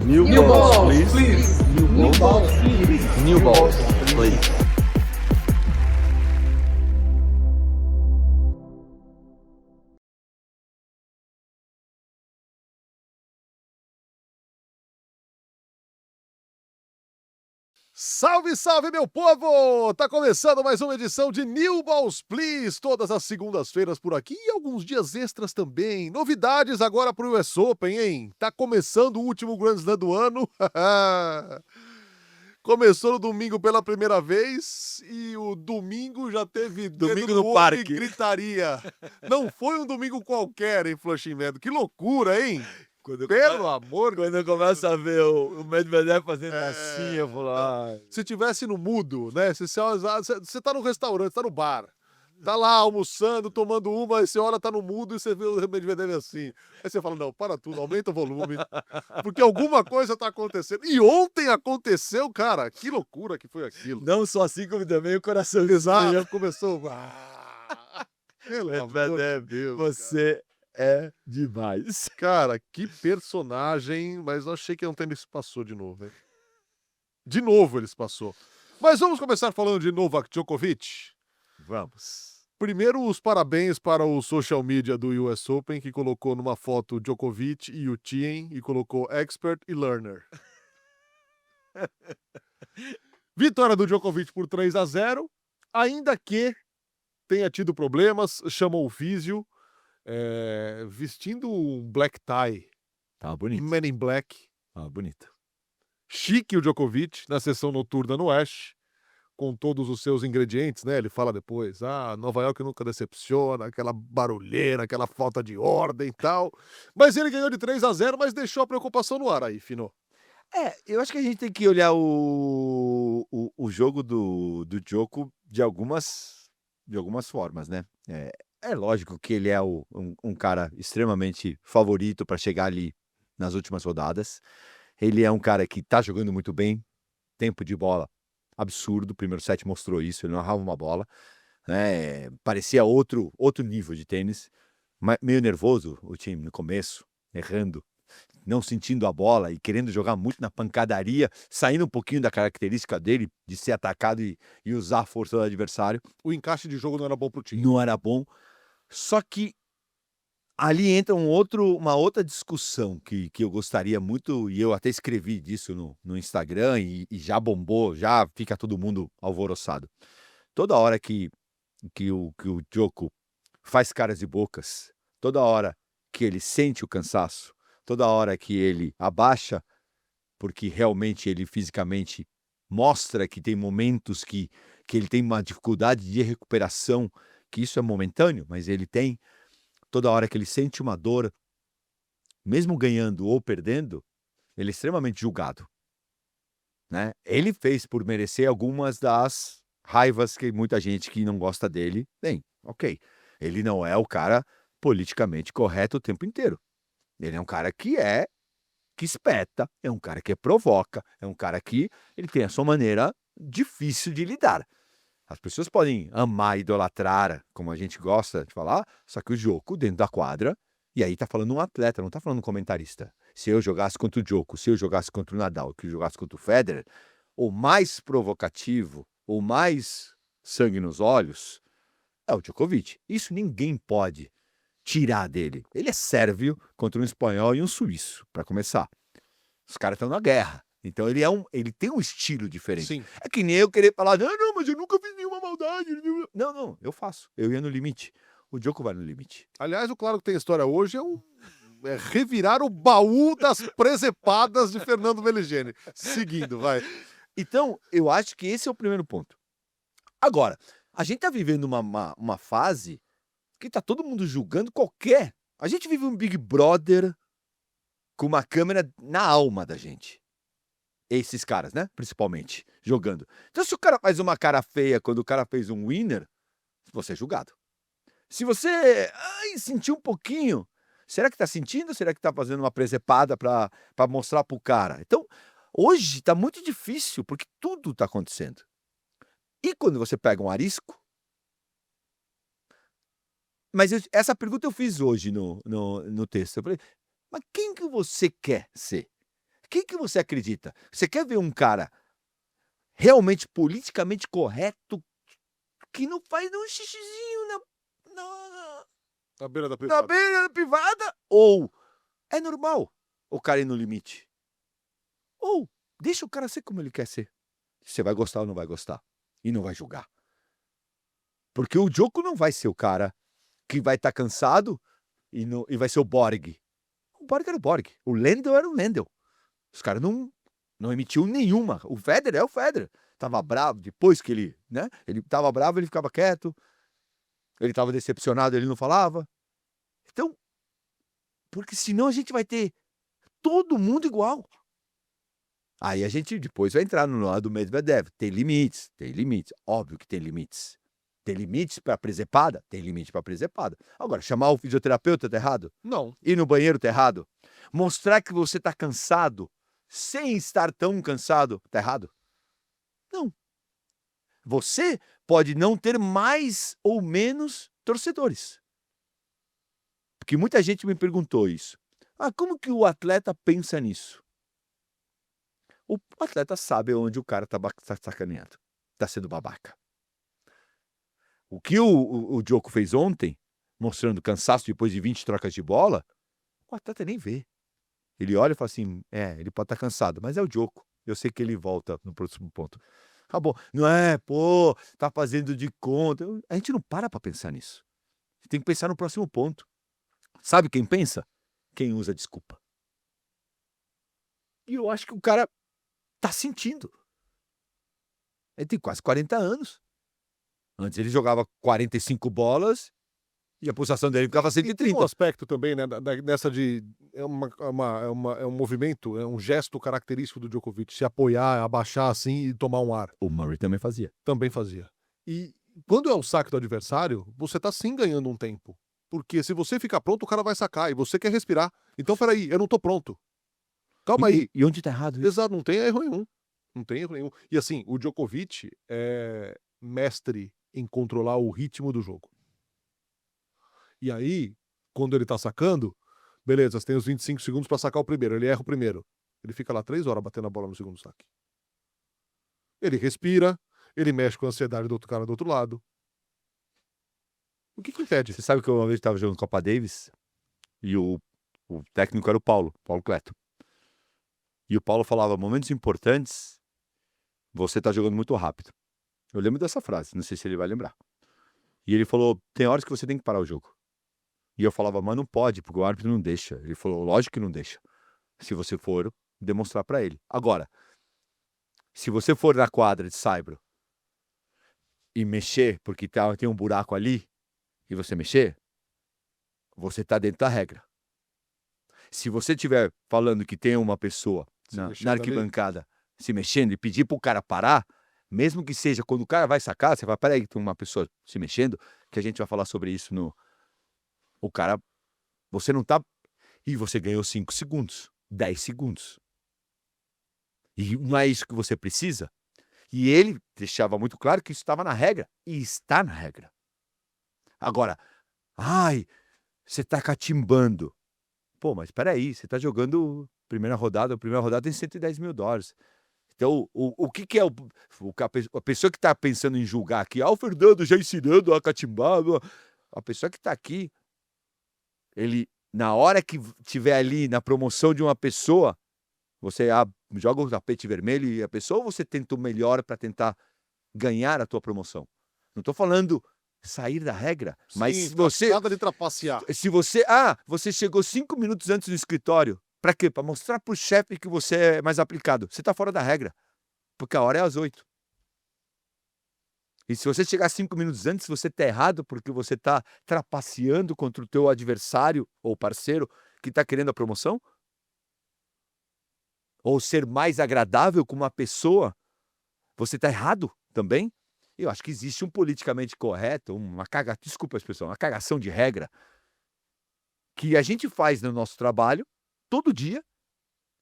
New balls, please. New balls, please. New balls, please. Salve, salve, meu povo! Tá começando mais uma edição de New Balls Please, todas as segundas-feiras por aqui e alguns dias extras também. Novidades agora pro US Open, hein? Tá começando o último Grand Slam do ano. Começou no domingo pela primeira vez e o domingo já teve Domingo dedo no olho parque. e gritaria. Não foi um domingo qualquer, hein, Flushing Meadows? Que loucura, hein? Pelo amor de Quando eu começo a ver o Medvedev fazendo É. assim, eu falo, ai. Se tivesse no mudo, né? Você tá no restaurante, tá no bar, tá lá almoçando, tomando uma, aí você olha, tá no mudo e você vê o Medvedev assim. Aí você fala, não, para tudo, aumenta o volume, porque alguma coisa tá acontecendo. E ontem aconteceu, cara, que loucura que foi aquilo. Não só assim, como também o coração. Exato. Já começou... Pelo amor de Medvedev, Deus, você é demais. cara, que personagem, mas eu achei que ontem ele se passou de novo, hein? De novo ele se passou. Mas vamos começar falando de Novak Djokovic. Vamos. Primeiro, os parabéns para o social media do US Open, que colocou numa foto Djokovic e o Thiem e colocou expert e learner. Vitória do Djokovic por 3-0, ainda que tenha tido problemas, chamou o físio, vestindo um black tie, Tá bonito. Men in Black. Tá bonito. Chique o Djokovic na sessão noturna no Ash, com todos os seus ingredientes, né? Ele fala depois, Nova York nunca decepciona, aquela barulheira, aquela falta de ordem e tal. Mas ele ganhou de 3-0, mas deixou a preocupação no ar aí, Fino. Eu acho que a gente tem que olhar o jogo do Djoko de algumas formas, né? É lógico que ele é um cara extremamente favorito para chegar ali nas últimas rodadas. Ele é um cara que tá jogando muito bem, tempo de bola absurdo, o primeiro set mostrou isso, ele não errava uma bola, né? Parecia outro nível de tênis, meio nervoso o time no começo, errando, não sentindo a bola e querendo jogar muito na pancadaria, saindo um pouquinho da característica dele de ser atacado e usar a força do adversário. O encaixe de jogo não era bom pro time. Não era bom, só que ali entra uma outra discussão que eu gostaria muito, e eu até escrevi disso no Instagram e já bombou, já fica todo mundo alvoroçado. Toda hora que o Djoko faz caras e bocas, toda hora que ele sente o cansaço, toda hora que ele abaixa, porque realmente ele fisicamente mostra que tem momentos que ele tem uma dificuldade de recuperação, que isso é momentâneo, mas ele tem. Toda hora que ele sente uma dor, mesmo ganhando ou perdendo, ele é extremamente julgado, né? Ele fez por merecer algumas das raivas que muita gente que não gosta dele tem. Ok, ele não é o cara politicamente correto o tempo inteiro. Ele é um cara que espeta, é um cara que provoca, é um cara que ele tem a sua maneira difícil de lidar. As pessoas podem amar, idolatrar, como a gente gosta de falar, só que o Djoko dentro da quadra, e aí tá falando um atleta, não tá falando um comentarista. Se eu jogasse contra o Djoko, se eu jogasse contra o Nadal, que eu jogasse contra o Federer, o mais provocativo, o mais sangue nos olhos, é o Djokovic. Isso ninguém pode tirar dele. Ele é sérvio contra um espanhol e um suíço, para começar. Os caras estão na guerra. Então ele tem um estilo diferente. Sim. É que nem eu querer falar, não, mas eu nunca fiz nenhuma maldade. Não, eu faço. Eu ia no limite. O Djoko vai no limite. Aliás, o Claro que Tem História hoje é revirar o baú das presepadas de Fernando Meligeni. Seguindo, vai. Então, eu acho que esse é o primeiro ponto. Agora, a gente tá vivendo uma fase que tá todo mundo julgando qualquer. A gente vive um Big Brother com uma câmera na alma da gente. Esses caras, né? Principalmente, jogando. Então, se o cara faz uma cara feia quando o cara fez um winner, você é julgado. Se você sentiu um pouquinho, será que tá sentindo? Será que tá fazendo uma presepada pra mostrar pro cara? Então, hoje tá muito difícil, porque tudo tá acontecendo. E quando você pega um arisco... Mas essa pergunta eu fiz hoje no texto. Eu falei, mas quem que você quer ser? Quem que você acredita? Você quer ver um cara realmente politicamente correto que não faz um xixizinho na, Na beira da na privada. beira da privada? Ou é normal o cara ir no limite? Ou deixa o cara ser como ele quer ser. Você vai gostar ou não vai gostar. E não vai julgar. Porque o Djoko não vai ser o cara que vai estar cansado e vai ser o Borg. O Borg era o Borg. O Lendl era o Lendl. Os caras não emitiu nenhuma. O Federer é o Federer. Tava bravo depois que ele, né? Ele tava bravo, ele ficava quieto. Ele tava decepcionado, ele não falava. Então, porque senão a gente vai ter todo mundo igual. Aí a gente depois vai entrar no lado do Medvedev. Tem limites, tem limites. Óbvio que tem limites. Tem limites para presepada? Tem limite para presepada. Agora, chamar o fisioterapeuta tá errado? Não. Ir no banheiro tá errado? Mostrar que você tá cansado sem estar tão cansado tá errado? Não. Você pode não ter mais ou menos torcedores. Porque muita gente me perguntou isso. Ah, como que o atleta pensa nisso? O atleta sabe onde o cara tá sacaneando. Tá sendo babaca. O que o Djoko fez ontem, mostrando cansaço depois de 20 trocas de bola, o atleta nem vê. Ele olha e fala assim, ele pode estar cansado, mas é o Djoko. Eu sei que ele volta no próximo ponto. Acabou. Não é, pô, tá fazendo de conta. A gente não para pra pensar nisso. Tem que pensar no próximo ponto. Sabe quem pensa? Quem usa desculpa. E eu acho que o cara tá sentindo. Ele tem quase 40 anos. Antes ele jogava 45 bolas e a pulsação dele ficava E tem 130. um aspecto também, né, nessa de... É um movimento, é um gesto característico do Djokovic, se apoiar, abaixar assim e tomar um ar. O Murray também fazia. Também fazia. E quando é o saque do adversário, você tá sim ganhando um tempo. Porque se você ficar pronto, o cara vai sacar e você quer respirar. Então, peraí, eu não tô pronto. Calma aí. E onde tá errado isso? Exato, não tem erro nenhum. Não tem erro nenhum. E assim, o Djokovic é mestre em controlar o ritmo do jogo. E aí, quando ele tá sacando, beleza, você tem os 25 segundos pra sacar o primeiro, ele erra o primeiro. Ele fica lá 3 horas batendo a bola no segundo saque. Ele respira, ele mexe com a ansiedade do outro cara do outro lado. O que impede? Você sabe que eu uma vez estava jogando Copa Davis e o técnico era o Paulo Cleto. E o Paulo falava, momentos importantes, você tá jogando muito rápido. Eu lembro dessa frase, não sei se ele vai lembrar. E ele falou, tem horas que você tem que parar o jogo. E eu falava, mas não pode, porque o árbitro não deixa. Ele falou, lógico que não deixa. Se você for demonstrar pra ele. Agora, se você for na quadra de saibro e mexer, porque tem um buraco ali, e você mexer, você tá dentro da regra. Se você estiver falando que tem uma pessoa na arquibancada se mexendo e pedir pro cara parar, mesmo que seja quando o cara vai sacar, você fala, peraí, tem uma pessoa se mexendo, que a gente vai falar sobre isso no... O cara, você não tá... E você ganhou 5 segundos, 10 segundos. E não é isso que você precisa? E ele deixava muito claro que isso estava na regra. E está na regra. Agora, você tá catimbando. Pô, mas peraí, você tá jogando primeira rodada tem $110 mil. Então, o que é a pessoa que tá pensando em julgar aqui, o Fernando já ensinando a catimbar, a pessoa que tá aqui, ele, na hora que tiver ali na promoção de uma pessoa, você joga o tapete vermelho e a pessoa, ou você tenta o melhor para tentar ganhar a tua promoção? Não tô falando sair da regra, mas Sim, se você... nada de trapacear. Se você... você chegou 5 minutos antes no escritório. Pra quê? Pra mostrar pro chefe que você é mais aplicado. Você tá fora da regra. Porque a hora é às 8. E se você chegar 5 minutos antes, você tá errado porque você tá trapaceando contra o teu adversário ou parceiro que tá querendo a promoção? Ou ser mais agradável com uma pessoa, você tá errado também? Eu acho que existe um politicamente correto, desculpa a expressão, uma cagação de regra que a gente faz no nosso trabalho todo dia,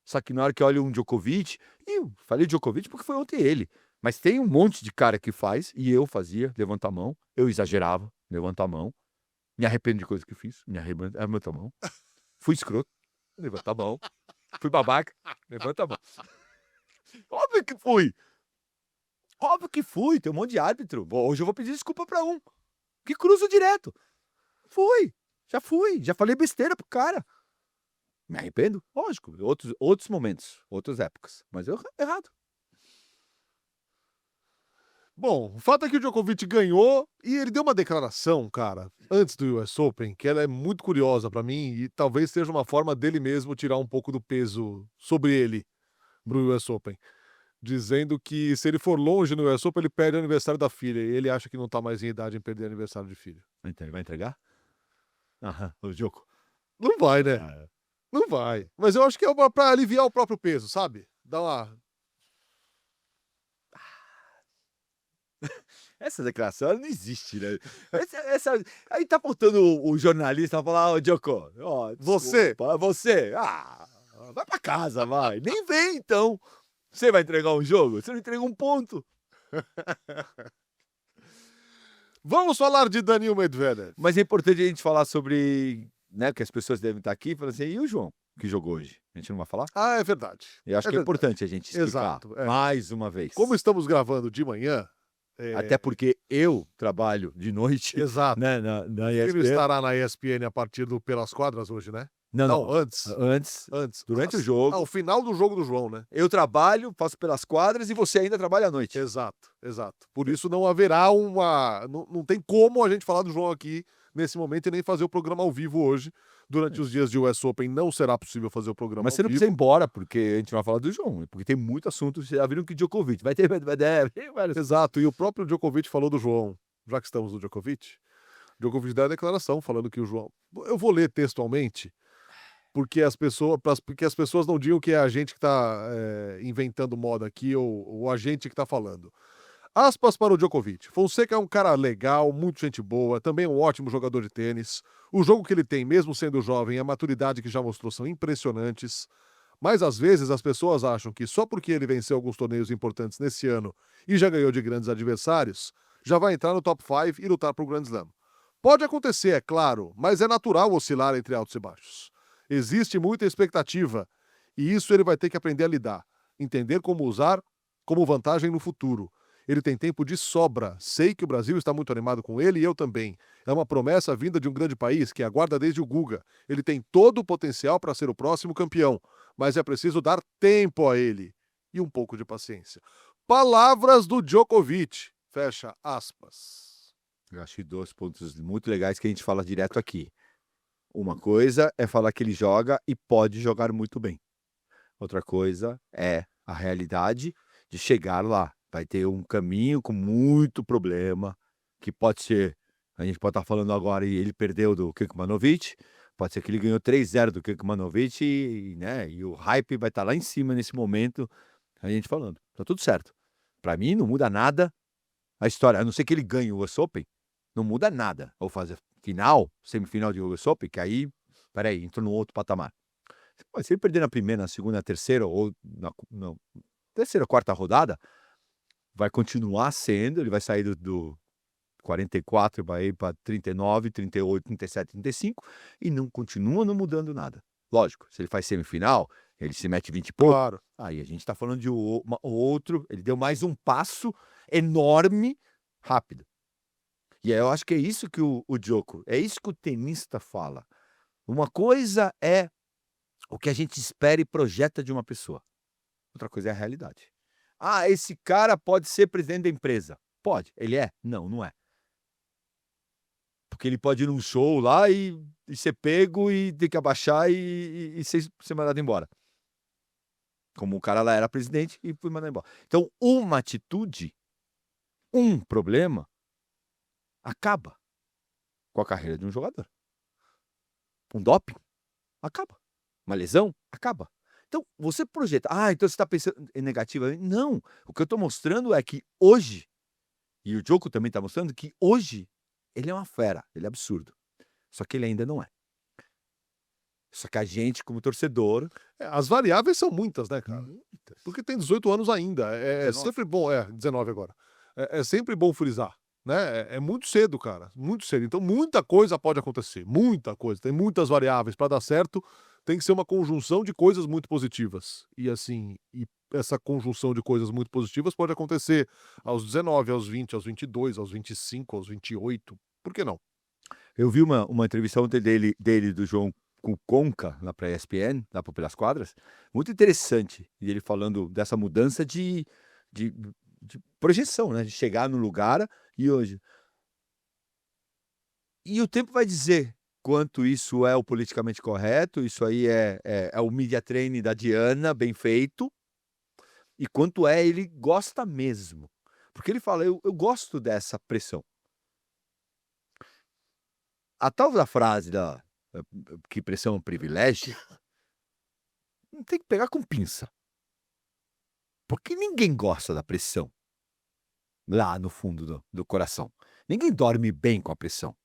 só que na hora que olha um Djokovic, e eu falei Djokovic porque foi ontem ele, mas tem um monte de cara que faz, e eu fazia, levanta a mão, eu exagerava, levanta a mão, me arrependo de coisas que fiz, levanta a mão, fui escroto, levanta a mão, Fui babaca? Levanta a mão. Óbvio que fui. Óbvio que fui. Tem um monte de árbitro. Hoje eu vou pedir desculpa pra um. Que cruza direto. Fui. Já fui. Já falei besteira pro cara. Me arrependo? Lógico. Outros momentos. Outras épocas. Mas eu errado. Bom, o fato é que o Djokovic ganhou e ele deu uma declaração, cara, antes do US Open, que ela é muito curiosa pra mim e talvez seja uma forma dele mesmo tirar um pouco do peso sobre ele pro US Open. Dizendo que se ele for longe no US Open, ele perde o aniversário da filha. E ele acha que não tá mais em idade em perder aniversário de filha. Então, ele vai entregar? Aham, o Djoko. Não vai, né? Ah, Não vai. Mas eu acho que é pra aliviar o próprio peso, sabe? Dar uma... essa declaração ela não existe, né? Aí tá faltando o jornalista falar, ô Djoko, ó, Você. desculpa, você, vai pra casa, vai. Nem vem, então. Você vai entregar um jogo? Você não entrega um ponto. Vamos falar de Daniil Medvedev. Mas é importante a gente falar sobre, né, que as pessoas devem estar aqui, falando assim, e o João, que jogou hoje? A gente não vai falar? Ah, é verdade. Eu acho que é verdade. importante a gente explicar Exato, é. mais uma vez. Como estamos gravando de manhã... Até porque eu trabalho de noite, Exato. né, na Ele ESPN. estará na ESPN a partir do Pelas Quadras hoje, né? Não, Antes. antes, durante o jogo. Ao final do jogo do João, né? Eu trabalho, faço pelas quadras e você ainda trabalha à noite. Exato, exato. Por isso não haverá uma... Não tem como a gente falar do João aqui nesse momento e nem fazer o programa ao vivo hoje. Durante os dias de US Open não será possível fazer o programa Mas ao você não vivo. precisa ir embora, porque a gente vai falar do João. Porque tem muito assunto. Vocês já viram que Djokovic vai ter Medvedev. Exato, e o próprio Djokovic falou do João. Já que estamos no Djokovic, Djokovic deu a declaração falando que o João... Eu vou ler textualmente, porque as pessoas não digam que é a gente que está inventando moda aqui ou a gente que está falando. Aspas para o Djokovic. Fonseca é um cara legal, muito gente boa, também é um ótimo jogador de tênis. O jogo que ele tem, mesmo sendo jovem, e a maturidade que já mostrou são impressionantes. Mas às vezes as pessoas acham que só porque ele venceu alguns torneios importantes nesse ano e já ganhou de grandes adversários, já vai entrar no top 5 e lutar para o Grand Slam. Pode acontecer, é claro, mas é natural oscilar entre altos e baixos. Existe muita expectativa e isso ele vai ter que aprender a lidar, entender como usar como vantagem no futuro. Ele tem tempo de sobra. Sei que o Brasil está muito animado com ele e eu também. É uma promessa vinda de um grande país que aguarda desde o Guga. Ele tem todo o potencial para ser o próximo campeão, mas é preciso dar tempo a ele e um pouco de paciência. Palavras do Djokovic. Fecha aspas. Eu acho que 2 pontos muito legais que a gente fala direto aqui. Uma coisa é falar que ele joga e pode jogar muito bem. Outra coisa é a realidade de chegar lá. Vai ter um caminho com muito problema, que pode ser, a gente pode estar falando agora e ele perdeu do Kekmanovic, pode ser que ele ganhou 3-0 do Kekmanovic né, e o hype vai estar lá em cima nesse momento, a gente falando. Tá tudo certo. Para mim não muda nada a história, a não ser que ele ganhe o US Open, não muda nada. Ou fazer final, semifinal de US Open, que aí, peraí, entrou num outro patamar. Se ele perder na primeira, na segunda, na terceira, ou na terceira, quarta rodada, vai continuar sendo, ele vai sair do 44, vai ir para 39, 38, 37, 35, e não continua não mudando nada. Lógico, se ele faz semifinal, ele se mete 20 e pouco, Claro. aí a gente está falando de outro, ele deu mais um passo enorme, rápido. E eu acho que é isso que o Djoko, é isso que o tenista fala. Uma coisa é o que a gente espera e projeta de uma pessoa. Outra coisa é a realidade. Ah, esse cara pode ser presidente da empresa. Pode. Ele é? Não, não é. Porque ele pode ir num show lá e ser pego e ter que abaixar e ser mandado embora. Como o cara lá era presidente e foi mandado embora. Então, uma atitude, um problema, acaba com a carreira de um jogador. Um doping, acaba. Uma lesão, acaba. Então, você projeta, então você está pensando em negativamente. Não, o que eu estou mostrando é que hoje, e o Djoko também está mostrando que hoje ele é uma fera, ele é absurdo. Só que ele ainda não é. Só que a gente, como torcedor... As variáveis são muitas, né, cara? Muitas. Porque tem 18 anos ainda. É 19. sempre bom, 19 agora. É sempre bom frisar, né? É muito cedo, cara, muito cedo. Então muita coisa pode acontecer, muita coisa. Tem muitas variáveis para dar certo. tem que ser uma conjunção de coisas muito positivas. E assim, essa conjunção de coisas muito positivas pode acontecer aos 19, aos 20, aos 22, aos 25, aos 28. Por que não? Eu vi uma entrevista ontem dele do João Conca, lá pra ESPN, lá para Pelas Quadras, muito interessante. E ele falando dessa mudança de de projeção, né, de chegar no lugar e hoje. E o tempo vai dizer quanto isso é o politicamente correto, isso aí é o media training da Diana, bem feito, e quanto ele gosta mesmo. Porque ele fala: "Eu gosto dessa pressão". A tal da frase que pressão é um privilégio, tem que pegar com pinça, porque ninguém gosta da pressão, lá no fundo do coração. Ninguém dorme bem com a pressão,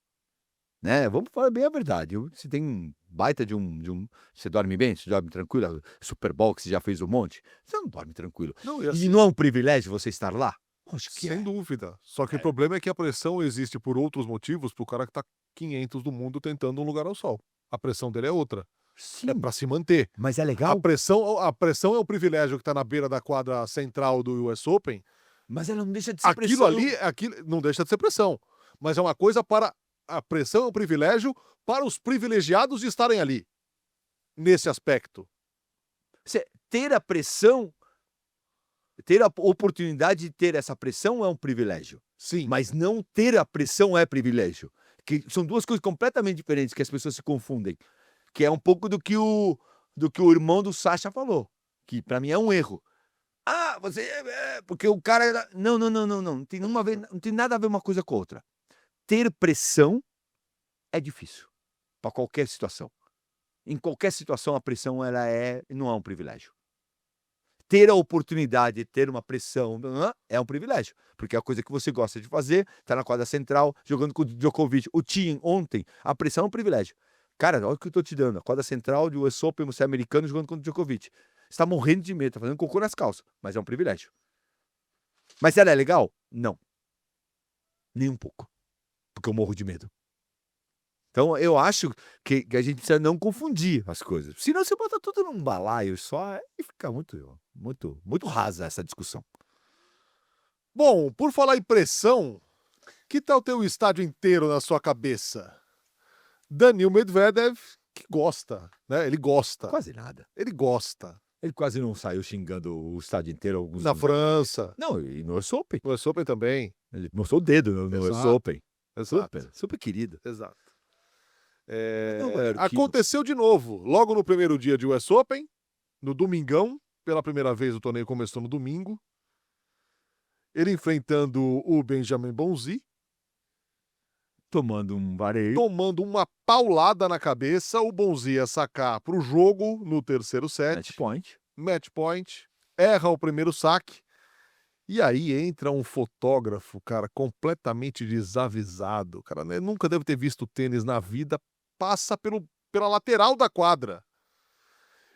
né, vamos falar bem a verdade. Você tem um baita você dorme bem? Você dorme tranquilo? Super Bowl que você já fez um monte, você não dorme tranquilo. Não, e E assim, não é um privilégio você estar lá? Lógico que sem é. dúvida. Só que o problema é que a pressão existe por outros motivos pro cara que tá 500 do mundo tentando um lugar ao sol. A pressão dele é outra. É Sim, pra se manter. mas é A legal, pressão é o privilégio que tá na beira da quadra central do US Open. mas ela não deixa de ser Aquilo pressão. ali, aquilo não deixa de ser pressão, mas é uma coisa para a pressão é um privilégio para os privilegiados de estarem ali, nesse aspecto. Ter a pressão, ter a oportunidade de ter essa pressão é um privilégio. Sim, Mas não ter a pressão é privilégio. Que são 2 coisas completamente diferentes que as pessoas se confundem. Que é um pouco do que o irmão do Sasha falou, que pra mim é um erro. "Ah, você porque o cara era". Não, não, não, não, não, não tem nada a ver uma coisa com a outra. Ter pressão é difícil, pra qualquer situação. Em qualquer situação a pressão ela não é um privilégio. Ter a oportunidade de ter uma pressão é um privilégio, porque é a coisa que você gosta de fazer, tá na quadra central, jogando com o Djokovic. O Thiem ontem, a pressão é um privilégio. Cara, olha o que eu tô te dando, a quadra central de US Open, você é americano jogando contra o Djokovic. Você tá morrendo de medo, tá fazendo cocô nas calças, mas é um privilégio. Mas ela é legal? Não, nem um pouco, porque eu morro de medo. Então eu acho que a gente precisa não confundir as coisas, senão você bota tudo num balaio só e fica muito rasa essa discussão. bom, por falar em pressão, que tal ter o estádio inteiro na sua cabeça? Daniil Medvedev, que gosta, né, ele gosta, Quase nada. ele gosta. Ele quase não saiu xingando o estádio inteiro alguns Na França, Não, e no US Open. no US Open também. Ele mostrou o dedo no US Exato, Open. exato, Super querido. exato. Nova Iorquino. Aconteceu de novo, logo no primeiro dia de US Open, no domingão, pela primeira vez o torneio começou no domingo, ele enfrentando o Benjamin Bonzi, Tomando um vareio. tomando uma paulada na cabeça, o Bonzi ia sacar pro jogo no terceiro Match set, point. match point, erra o primeiro saque, e aí entra um fotógrafo, cara, completamente desavisado, o cara, né, nunca deve ter visto tênis na vida, passa pela lateral da quadra.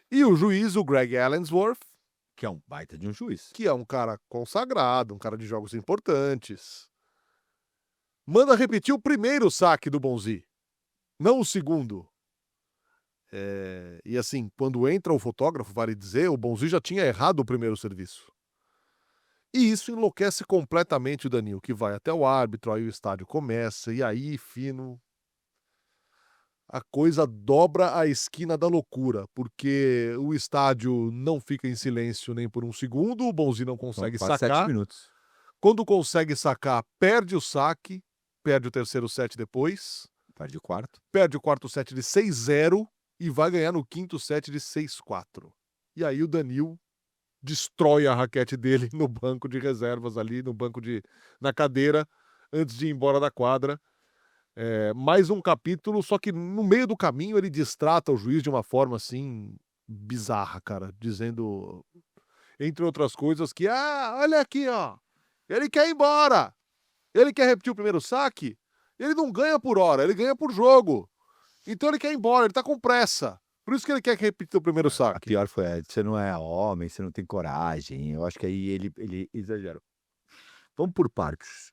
E o juiz, o Greg Allensworth, Que é um baita de um juiz. que é um cara consagrado, um cara de jogos importantes, manda repetir o primeiro saque do Bonzi, não o segundo. E assim, quando entra o fotógrafo, vale dizer, o Bonzi já tinha errado o primeiro serviço. E isso enlouquece completamente o Daniil, que vai até o árbitro, aí o estádio começa, e aí, fino, a coisa dobra a esquina da loucura, porque o estádio não fica em silêncio nem por um segundo, o Bonzi não São consegue quase 7 sacar. minutos. Quando consegue sacar, perde o saque, perde o terceiro set depois, Perde o quarto. perde o quarto set de 6-0 e vai ganhar no quinto set de 6-4. E aí o Daniil destrói a raquete dele no banco de reservas ali, na cadeira, antes de ir embora da quadra. Mais um capítulo, só que no meio do caminho ele distrata o juiz de uma forma assim bizarra, cara, dizendo, entre outras coisas, que olha aqui, ó, ele quer ir embora, ele quer repetir o primeiro saque, ele não ganha por hora, ele ganha por jogo, então ele quer ir embora, ele tá com pressa, por isso que ele quer repetir o primeiro A saque. pior foi você não é homem, você não tem coragem. Eu acho que aí ele exagera. Vamos por partes.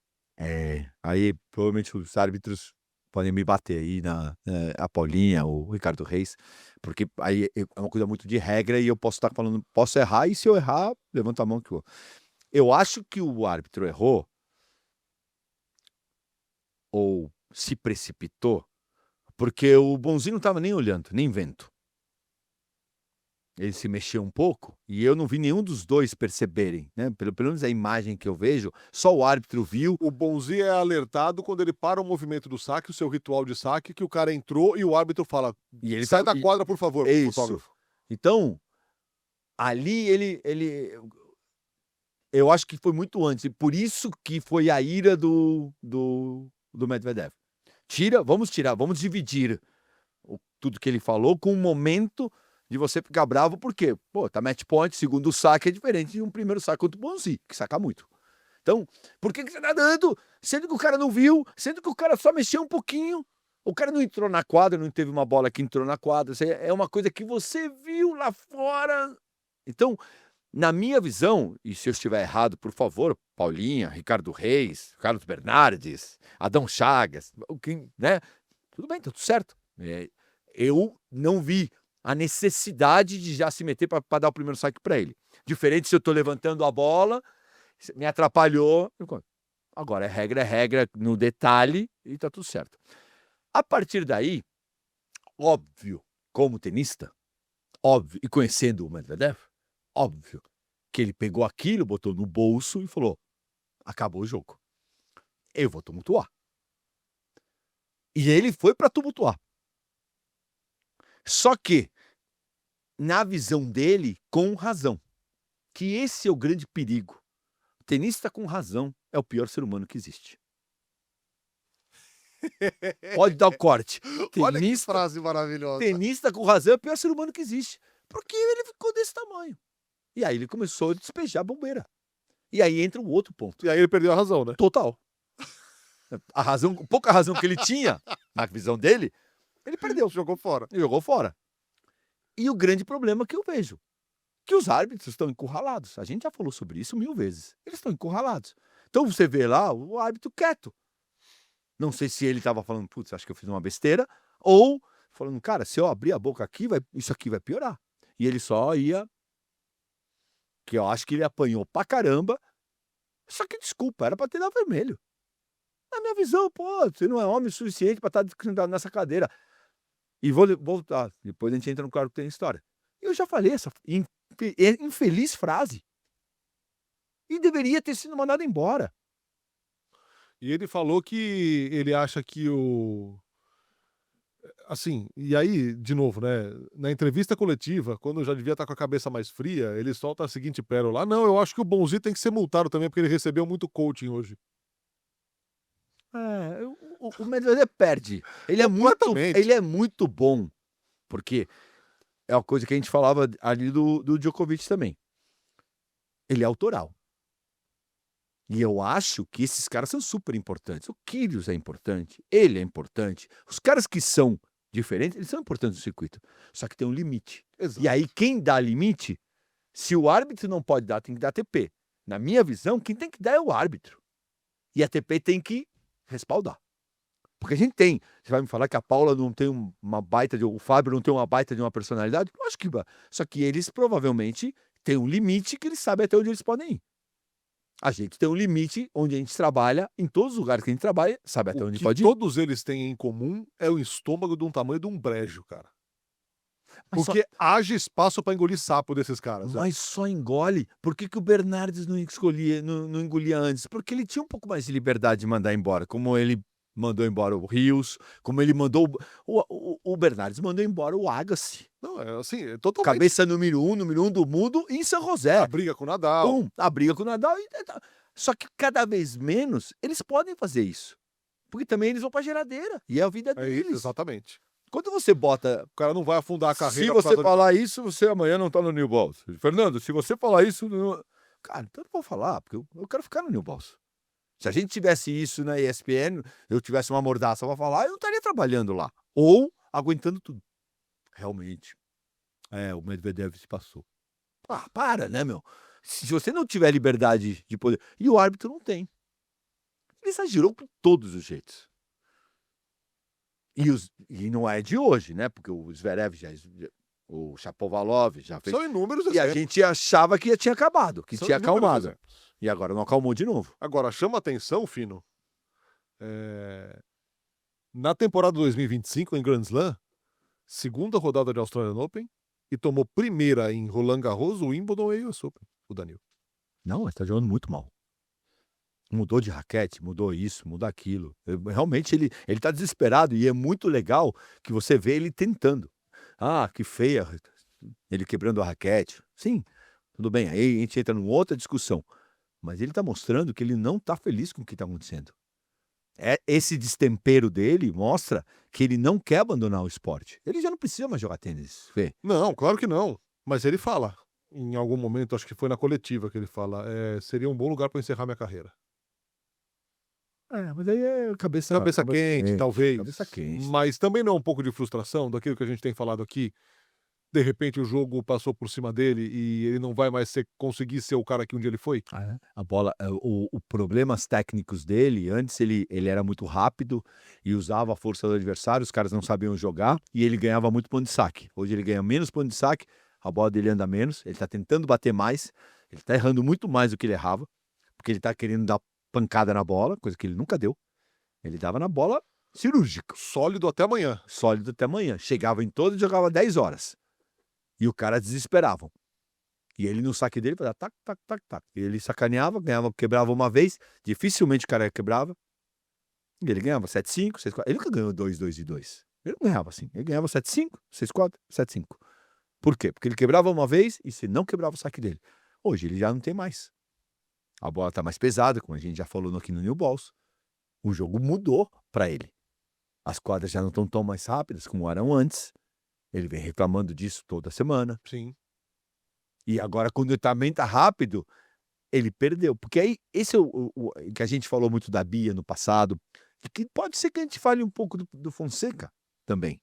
Aí provavelmente os árbitros podem me bater aí a Paulinha, o Ricardo Reis, porque aí é uma coisa muito de regra e eu posso estar falando, posso errar, e se eu errar, levanta a mão que eu acho que o árbitro errou ou se precipitou, porque o bonzinho não estava nem olhando, nem vendo. Ele se mexeu um pouco e eu não vi nenhum dos dois perceberem, né? Pelo menos a imagem que eu vejo, só o árbitro viu. O bonzinho é alertado quando ele para o movimento do saque, o seu ritual de saque, que o cara entrou e o árbitro fala: E ele sai da quadra, por favor, é isso. fotógrafo. Então, ali eu acho que foi muito antes, e por isso que foi a ira do Medvedev. Vamos dividir tudo que ele falou com um momento de você ficar bravo, porque, tá match point, segundo saque é diferente de um primeiro saque contra o Bonzi, que saca muito. Então, por que você tá dando? Sendo que o cara não viu, sendo que o cara só mexeu um pouquinho, o cara não entrou na quadra, não teve uma bola que entrou na quadra, é uma coisa que você viu lá fora. Então, na minha visão, e se eu estiver errado, por favor, Paulinha, Ricardo Reis, Carlos Bernardes, Adão Chagas, né? Tudo bem, tá tudo certo. Eu não vi a necessidade de já se meter para dar o primeiro saque para ele. Diferente se eu estou levantando a bola, me atrapalhou. Agora, é regra no detalhe e tá tudo certo. A partir daí, óbvio, como tenista, óbvio, e conhecendo o Medvedev, óbvio que ele pegou aquilo, botou no bolso e falou: acabou o jogo. Eu vou tumultuar. E ele foi para tumultuar. Só que, na visão dele, com razão. Que esse é o grande perigo. O tenista com razão é o pior ser humano que existe. Pode dar o corte. Olha que frase maravilhosa. Tenista com razão é o pior ser humano que existe. Porque ele ficou desse tamanho. E aí ele começou a despejar bombeira. E aí entra um outro ponto. E aí ele perdeu a razão, né? Total. Pouca razão que ele tinha, na visão dele, ele perdeu. Jogou fora. Jogou fora. E o grande problema que eu vejo, que os árbitros estão encurralados. A gente já falou sobre isso 1000 vezes. Eles estão encurralados. Então você vê lá o árbitro quieto. Não sei se ele estava falando, putz, acho que eu fiz uma besteira, ou falando, cara, se eu abrir a boca aqui, isso aqui vai piorar. E ele só ia... Que eu acho que ele apanhou pra caramba. Só que, desculpa, era pra ter dado vermelho. Na minha visão, você não é homem o suficiente pra estar sentado nessa cadeira. E vou voltar. Depois a gente entra no claro que tem história. Eu já falei essa infeliz frase. E deveria ter sido mandado embora. E ele falou que ele acha que assim, e aí, de novo, né? Na entrevista coletiva, quando já devia estar com a cabeça mais fria, ele solta a seguinte pérola: não, eu acho que o Bonzi tem que ser multado também, porque ele recebeu muito coaching hoje. O Medvedev perde. Ele é muito bom. Porque é uma coisa que a gente falava ali do Djokovic também. Ele é autoral. E eu acho que esses caras são super importantes. O Kyrgios é importante, ele é importante. Os caras que são diferentes, eles são importantes no circuito. Só que tem um limite. Exato. E aí, quem dá limite, se o árbitro não pode dar, tem que dar ATP. Na minha visão, quem tem que dar é o árbitro. E a ATP tem que respaldar. Porque a gente tem. Você vai me falar que a Paula não tem uma baita o Fábio não tem uma baita de uma personalidade? Eu acho que... Só que eles provavelmente têm um limite que eles sabem até onde eles podem ir. A gente tem um limite onde a gente trabalha, em todos os lugares que a gente trabalha, sabe até onde pode ir. O que todos eles têm em comum é o estômago de um tamanho de um brejo, cara. Porque haja espaço para engolir sapo desses caras. Mas só engole. Por que o Bernardes não engolia antes? Porque ele tinha um pouco mais de liberdade de mandar embora, como ele mandou embora o Rios, como ele mandou... O Bernardes mandou embora o Agassi. Não, é assim, é totalmente... Cabeça número um do mundo em São José. A briga com o Nadal. A briga com o Nadal. Só que cada vez menos eles podem fazer isso. Porque também eles vão pra geladeira. E é a vida deles. Isso, exatamente. Quando você bota... O cara não vai afundar a carreira... Se você falar isso, você amanhã não tá no New Balls. Fernando, se você falar isso... Cara, então eu não vou falar, porque eu quero ficar no New Balls. Se a gente tivesse isso na ESPN, eu tivesse uma mordaça pra falar, eu não estaria trabalhando lá. Ou aguentando tudo. Realmente. O Medvedev se passou. Para, né, meu? Se você não tiver liberdade de poder... E o árbitro não tem. Ele exagerou por todos os jeitos. E não é de hoje, né? Porque o Zverev, o Shapovalov já fez. São inúmeros E a exemplos. gente achava que tinha acabado, que São tinha inúmeros acalmado. exemplos. E agora não acalmou de novo. Agora, chama atenção, Fino, na temporada 2025, em Grand Slam, segunda rodada de Australian Open, e tomou primeira em Roland Garros, o Wimbledon e o US Open, o Danil. Não, ele tá jogando muito mal. Mudou de raquete, mudou isso, mudou aquilo. Realmente ele tá desesperado e é muito legal que você vê ele tentando. Ah, que feia, ele quebrando a raquete. Sim, tudo bem, aí a gente entra numa outra discussão. Mas ele tá mostrando que ele não tá feliz com o que tá acontecendo. Esse destempero dele mostra que ele não quer abandonar o esporte. Ele já não precisa mais jogar tênis, Fê. Não, claro que não. Mas ele fala, em algum momento, acho que foi na coletiva que ele fala, seria um bom lugar para encerrar minha carreira. Mas aí é cabeça Quente, talvez. Cabeça quente. Mas também não é um pouco de frustração daquilo que a gente tem falado aqui? De repente o jogo passou por cima dele e ele não vai mais conseguir ser o cara que um dia ele foi? A bola, o problemas técnicos dele, antes ele era muito rápido e usava a força do adversário, os caras não sabiam jogar e ele ganhava muito ponto de saque. Hoje ele ganha menos ponto de saque, a bola dele anda menos, ele tá tentando bater mais, ele tá errando muito mais do que ele errava, porque ele tá querendo dar pancada na bola, coisa que ele nunca deu. Ele dava na bola cirúrgica, Sólido até amanhã. sólido até amanhã. Chegava em todo e jogava 10 horas. E o cara desesperavam. E ele no saque dele fazia tac, tac, tac, tac. E ele sacaneava, ganhava, quebrava uma vez, dificilmente o cara quebrava. E ele ganhava 7-5, 6-4. Ele nunca ganhou 2-2 e 2. Ele não ganhava assim. Ele ganhava 7-5, 6-4, 7-5. Por quê? Porque ele quebrava uma vez e se não quebrava o saque dele. Hoje ele já não tem mais. A bola está mais pesada, como a gente já falou aqui no New Balls. O jogo mudou para ele. As quadras já não estão tão mais rápidas como eram antes. Ele vem reclamando disso toda semana. Sim. E agora, quando ele também tá rápido, ele perdeu. Porque aí, esse é o que a gente falou muito da Bia no passado, e que pode ser que a gente fale um pouco do Fonseca também.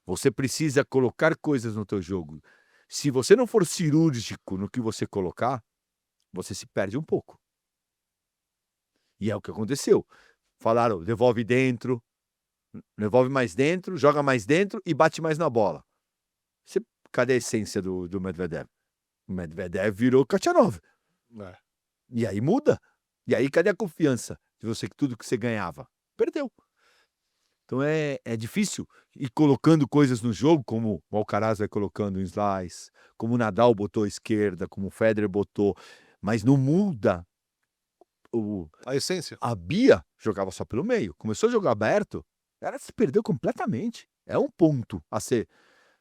Você precisa colocar coisas no teu jogo. Se você não for cirúrgico no que você colocar, você se perde um pouco. E é o que aconteceu. Falaram, devolve dentro, devolve mais dentro, joga mais dentro e bate mais na bola. Cadê a essência do Medvedev? O Medvedev virou Khachanov. E aí muda. E aí cadê a confiança de você que tudo que você ganhava? Perdeu. Então é difícil ir colocando coisas no jogo, como o Alcaraz vai colocando em slice, como o Nadal botou à esquerda, como o Federer botou, mas não muda a essência. A Bia jogava só pelo meio. Começou a jogar aberto, ela se perdeu completamente. É um ponto a ser.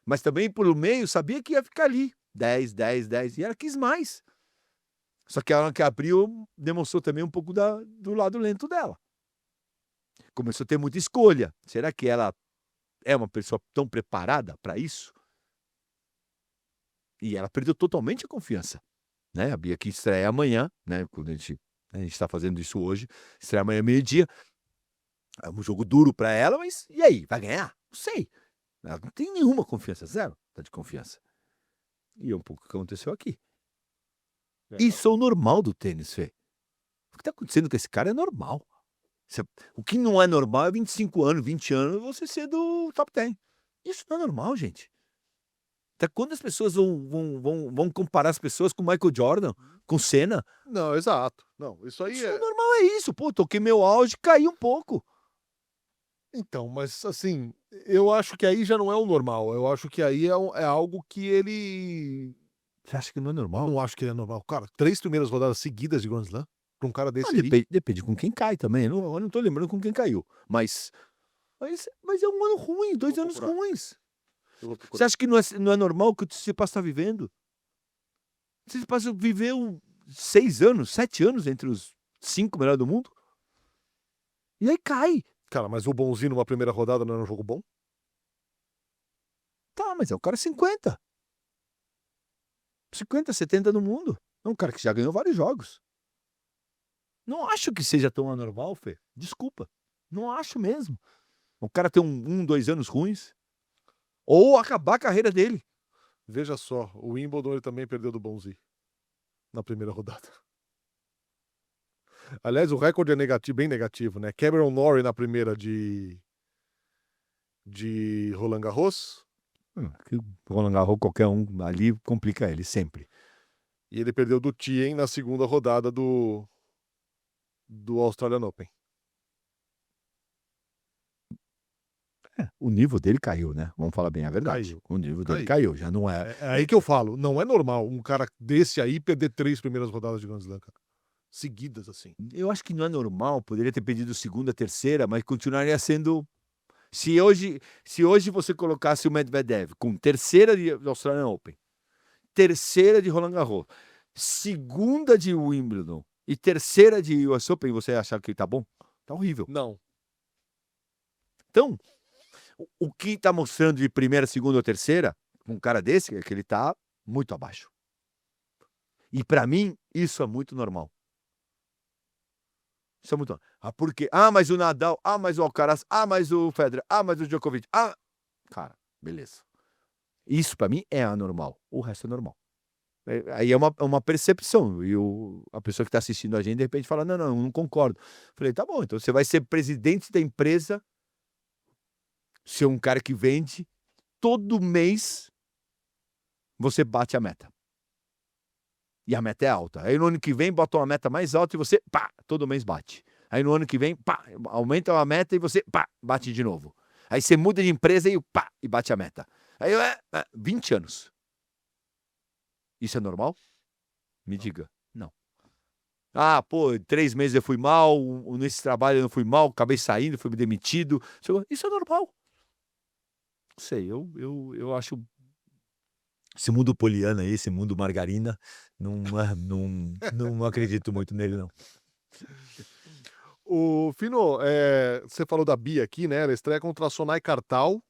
Mas também pelo meio sabia que ia ficar ali. 10, 10, 10. E ela quis mais. Só que a hora que abriu, demonstrou também um pouco do lado lento dela. Começou a ter muita escolha. Será que ela é uma pessoa tão preparada para isso? E ela perdeu totalmente a confiança. Né? A Bia que estreia amanhã, né? Quando a gente está fazendo isso hoje, estreia amanhã meio-dia. É um jogo duro para ela, mas e aí? Vai ganhar? Não sei. Ela não tem nenhuma confiança, zero tá de confiança. E é um pouco o que aconteceu aqui. Isso é o normal do tênis, Fê. O que está acontecendo com esse cara é normal. O que não é normal é 25 anos, 20 anos, você ser do top 10. Isso não é normal, gente. Até quando as pessoas vão comparar as pessoas com Michael Jordan, com Senna? Não, exato. Não, isso aí Isso normal é isso. Pô, toquei meu auge, caí um pouco. Então, mas assim, eu acho que aí já não é o normal. Eu acho que aí é algo que ele... Você acha que não é normal? Não acho que ele é normal. Cara, 3 primeiras rodadas seguidas de Grand Slam pra um cara desse aí. Depende com quem cai também. Eu não tô lembrando com quem caiu. Mas é um ano ruim, 2 anos ruins. Você acha que não é normal o que o Tsitsipas está vivendo? O Tsitsipas viveu 6 anos, 7 anos entre os 5 melhores do mundo. E aí cai. Cara, mas o bonzinho numa primeira rodada não era um jogo bom? Tá, mas é o cara 50. 50, 70 no mundo. É um cara que já ganhou vários jogos. Não acho que seja tão anormal, Fê. Desculpa. Não acho mesmo. O cara ter 2 anos ruins. Ou acabar a carreira dele. Veja só, o Wimbledon ele também perdeu do bonzinho na primeira rodada. Aliás, o recorde é negativo, bem negativo, né? Cameron Norrie na primeira de de Roland Garros. Que o Roland Garros, qualquer um ali complica ele, sempre. E ele perdeu do Thiem na segunda rodada do Australian Open. O nível dele caiu, né? Vamos falar bem a verdade. Caiu. O nível dele caiu, já não é. É aí que eu falo, não é normal um cara desse aí perder 3 primeiras rodadas de Grand Slam, cara. Seguidas, assim. Eu acho que não é normal, poderia ter pedido segunda, terceira, mas continuaria sendo. Se hoje você colocasse o Medvedev com terceira de Australian Open, terceira de Roland Garros, segunda de Wimbledon e terceira de US Open, você achar que tá bom? Tá horrível. Não. Então, o que tá mostrando de primeira, segunda ou terceira, um cara desse, é que ele tá muito abaixo. E para mim, isso é muito normal. Isso é muito normal. Por quê? Mas o Nadal, mas o Alcaraz, mas o Federer, mas o Djokovic. Cara, beleza. Isso para mim é anormal. O resto é normal. Aí é uma percepção. E a pessoa que está assistindo a gente, de repente, fala: não concordo. Falei: tá bom, então você vai ser presidente da empresa, ser um cara que vende, todo mês você bate a meta. E a meta é alta. Aí no ano que vem, bota uma meta mais alta e você, todo mês bate. Aí no ano que vem, aumenta a meta e você, bate de novo. Aí você muda de empresa e bate a meta. Aí 20 anos. Isso é normal? Me diga. Não. 3 meses eu fui mal, nesse trabalho eu não fui mal, acabei saindo, fui demitido. Isso é normal. Não sei, eu acho. Esse mundo poliana aí, esse mundo margarina, não acredito muito nele, não. O Fino, você falou da Bia aqui, né? Ela estreia contra a Sonai Kartal.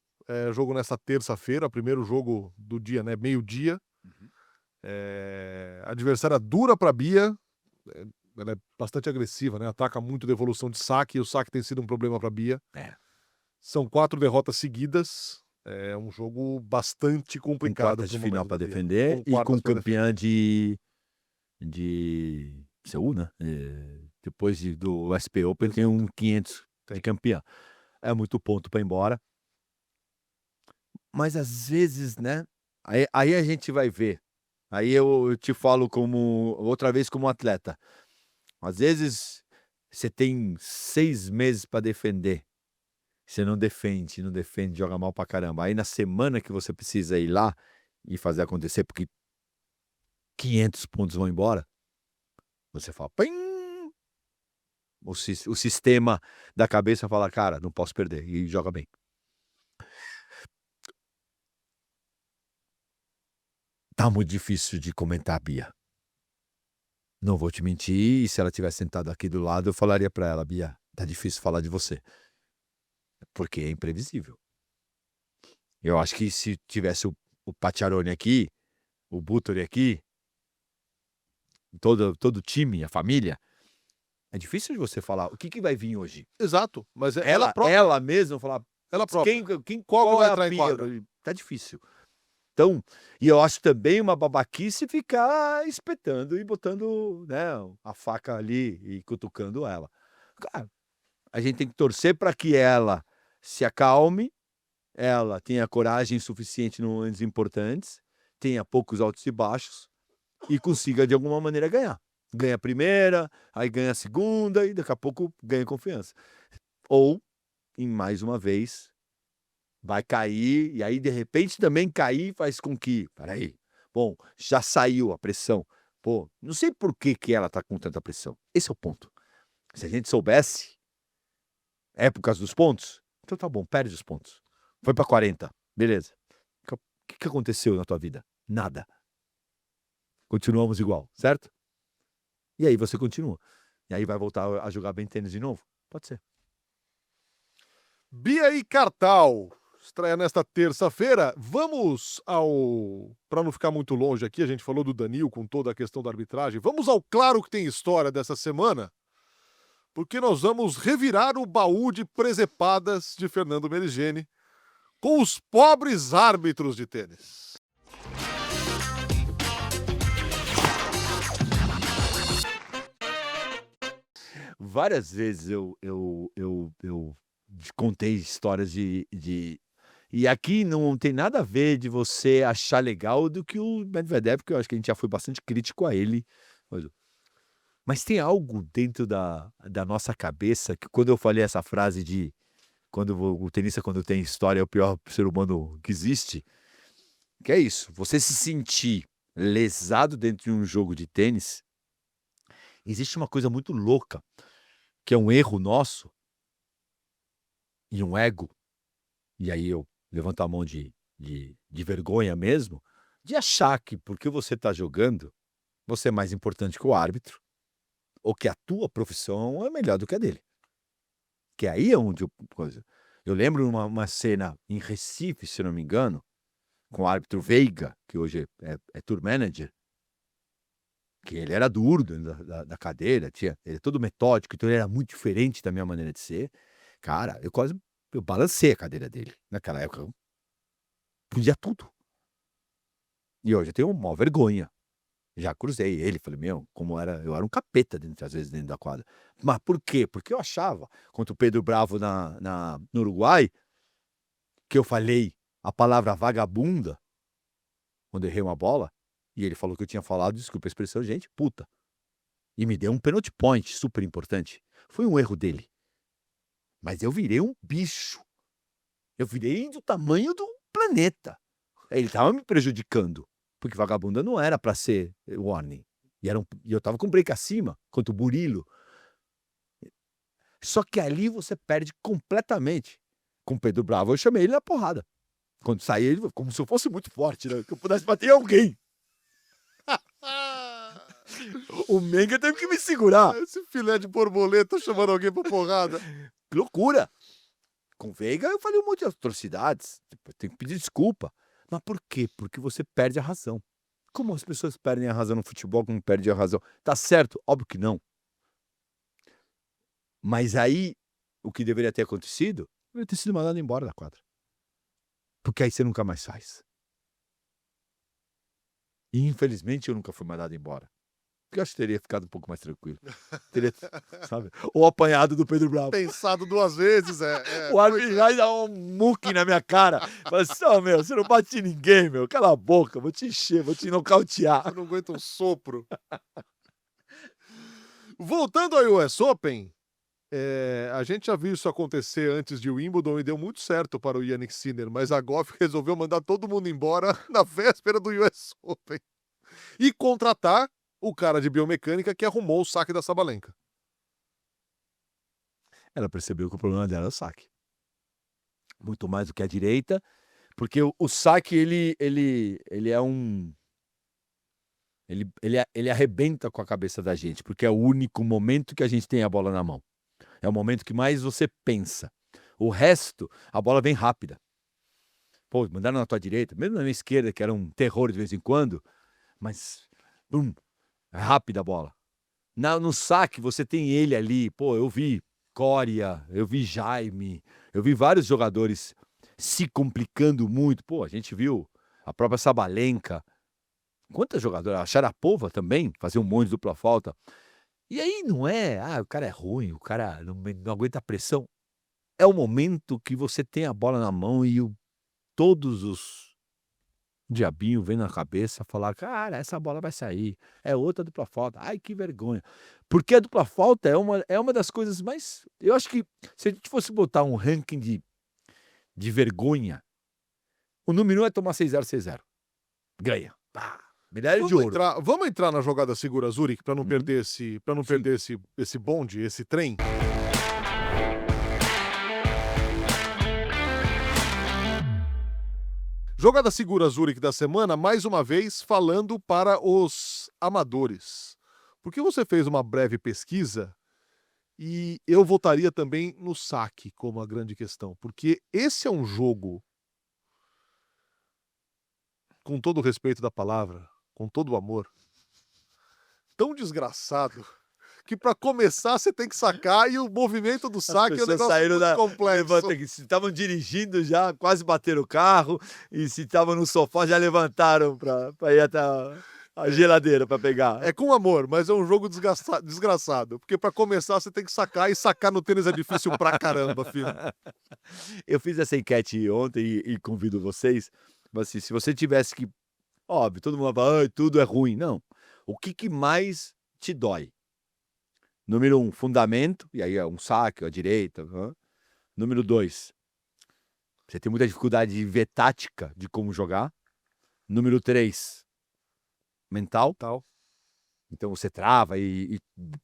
Jogo nessa terça-feira, primeiro jogo do dia, né? Meio-dia. Adversária dura para Bia. Ela é bastante agressiva, né? Ataca muito de evolução de saque. E o saque tem sido um problema para Bia. São 4 derrotas seguidas. É um jogo bastante complicado. Com quartas de final para defender e com campeã de Seul, né? Depois do SP Open tem um 500 de campeã. É muito ponto para ir embora. Mas às vezes, né? Aí a gente vai ver. Aí eu te falo outra vez como atleta. Às vezes você tem 6 meses para defender. Você não defende, joga mal pra caramba. Aí na semana que você precisa ir lá e fazer acontecer, porque 500 pontos vão embora, você fala, pim! O sistema da cabeça fala, cara, não posso perder, e joga bem. Tá muito difícil de comentar a Bia. Não vou te mentir, e se ela tivesse sentado aqui do lado, eu falaria pra ela, Bia, tá difícil falar de você. Porque é imprevisível. Eu acho que se tivesse o Pacciarone aqui, o Buttori aqui, todo o time, a família, é difícil de você falar o que vai vir hoje. Exato, mas ela mesma falar, ela própria. qual vai é entrar a em Bia? quadra? Tá difícil. Então, e eu acho também uma babaquice ficar espetando e botando, né, a faca ali e cutucando ela. Cara, a gente tem que torcer para que ela se acalme, ela tenha coragem suficiente nos momentos importantes, tenha poucos altos e baixos e consiga de alguma maneira ganhar. Ganha a primeira, aí ganha a segunda e daqui a pouco ganha confiança. Ou, em mais uma vez, vai cair e aí de repente também cair faz com que, peraí, bom, já saiu a pressão. Não sei por que ela tá com tanta pressão. Esse é o ponto. Se a gente soubesse, épocas dos pontos, então tá bom, perde os pontos. Foi para 40, beleza. O que aconteceu na tua vida? Nada. Continuamos igual, certo? E aí você continua. E aí vai voltar a jogar bem tênis de novo? Pode ser. Bia e Kartal. Estreia nesta terça-feira. Vamos para não ficar muito longe aqui, a gente falou do Danil com toda a questão da arbitragem. Vamos ao Claro que tem história dessa semana, porque nós vamos revirar o baú de presepadas de Fernando Meligeni com os pobres árbitros de tênis. Várias vezes eu contei histórias de E aqui não tem nada a ver de você achar legal do que o Medvedev, porque eu acho que a gente já foi bastante crítico a ele. Mas tem algo dentro da nossa cabeça que quando eu falei essa frase de o tenista, quando tem história, é o pior ser humano que existe, que é isso, você se sentir lesado dentro de um jogo de tênis, existe uma coisa muito louca, que é um erro nosso e um ego, e aí eu levanto a mão de vergonha mesmo, de achar que porque você está jogando, você é mais importante que o árbitro, ou que a tua profissão é melhor do que a dele. Que aí é onde eu lembro uma cena em Recife, se não me engano, com o árbitro Veiga, que hoje é tour manager, que ele era duro dentro da cadeira, ele é todo metódico, então ele era muito diferente da minha maneira de ser. Cara, eu balancei a cadeira dele. Naquela época, eu podia tudo. E hoje eu tenho uma maior vergonha. Já cruzei ele, falei, eu era um capeta às vezes dentro da quadra. Mas por quê? Porque eu achava, contra o Pedro Bravo no Uruguai, que eu falei a palavra vagabunda, quando eu errei uma bola, e ele falou que eu tinha falado, desculpa a expressão, gente, puta. E me deu um penalty point super importante. Foi um erro dele. Mas eu virei um bicho. Eu virei do tamanho do planeta. Ele tava me prejudicando. Porque vagabunda não era para ser warning. E eu tava com break acima, contra o Burilo. Só que ali você perde completamente. Com o Pedro Bravo, eu chamei ele na porrada. Quando saí, ele como se eu fosse muito forte, né? Que eu pudesse bater em alguém. O Menga teve que me segurar. Esse filé de borboleta chamando alguém pra porrada. Que loucura. Com o Veiga, eu falei um monte de atrocidades. Eu tenho que pedir desculpa. Mas por quê? Porque você perde a razão. Como as pessoas perdem a razão no futebol, como perdem a razão? Tá certo? Óbvio que não. Mas aí, o que deveria ter acontecido, deveria ter sido mandado embora da quadra. Porque aí você nunca mais faz. E infelizmente eu nunca fui mandado embora. Porque eu acho que teria ficado um pouco mais tranquilo. Teria, sabe? Ou apanhado do Pedro Bravo. Pensado 2 vezes, O árbitro vai dar um muque na minha cara. Fala assim, você não bate em ninguém, meu. Cala a boca, vou te encher, vou te nocautear. Eu não aguento um sopro. Voltando ao US Open, a gente já viu isso acontecer antes de Wimbledon e deu muito certo para o Jannik Sinner, mas a Goff resolveu mandar todo mundo embora na véspera do US Open e contratar o cara de biomecânica que arrumou o saque da Sabalenka. Ela percebeu que o problema dela é o saque. Muito mais do que a direita, porque o saque, ele é um... Ele arrebenta com a cabeça da gente, porque é o único momento que a gente tem a bola na mão. É o momento que mais você pensa. O resto, a bola vem rápida. Pô, mandaram na tua direita, mesmo na minha esquerda, que era um terror de vez em quando, mas, é rápida a bola. No saque, você tem ele ali. Pô, eu vi Coria, eu vi Jaime, eu vi vários jogadores se complicando muito. Pô, a gente viu a própria Sabalenka. Quantas jogadoras? A Sharapova também, fazia um monte de dupla falta. E aí não é, o cara é ruim, o cara não aguenta a pressão. É o momento que você tem a bola na mão e todos os diabinhos vêm na cabeça falar, cara, essa bola vai sair, é outra dupla falta, ai que vergonha. Porque a dupla falta é uma das coisas mais... Eu acho que se a gente fosse botar um ranking de vergonha, o número 1 é tomar 6-0, 6-0. Ganha. Medalha de ouro. Vamos entrar na jogada segura Zurich para não perder esse bonde, esse trem. Jogada segura Zurich da semana, mais uma vez falando para os amadores. Porque você fez uma breve pesquisa e eu voltaria também no saque como a grande questão. Porque esse é um jogo, com todo o respeito da palavra, com todo o amor, tão desgraçado que para começar você tem que sacar e o movimento do saque é um negócio muito complexo. Se estavam dirigindo já, quase bateram o carro, e se estavam no sofá já levantaram para ir até A geladeira pra pegar. É com amor, mas é um jogo desgraçado. Porque pra começar você tem que sacar, e sacar no tênis é difícil pra caramba, filho. Eu fiz essa enquete ontem e convido vocês, mas assim, se você tivesse que óbvio, todo mundo fala: "Ai, tudo é ruim". Não, o que que mais te dói? Número 1, fundamento, e aí é um saque, à direita, Número 2, você tem muita dificuldade de ver tática de como jogar. Número 3, mental. Tal. Então você trava e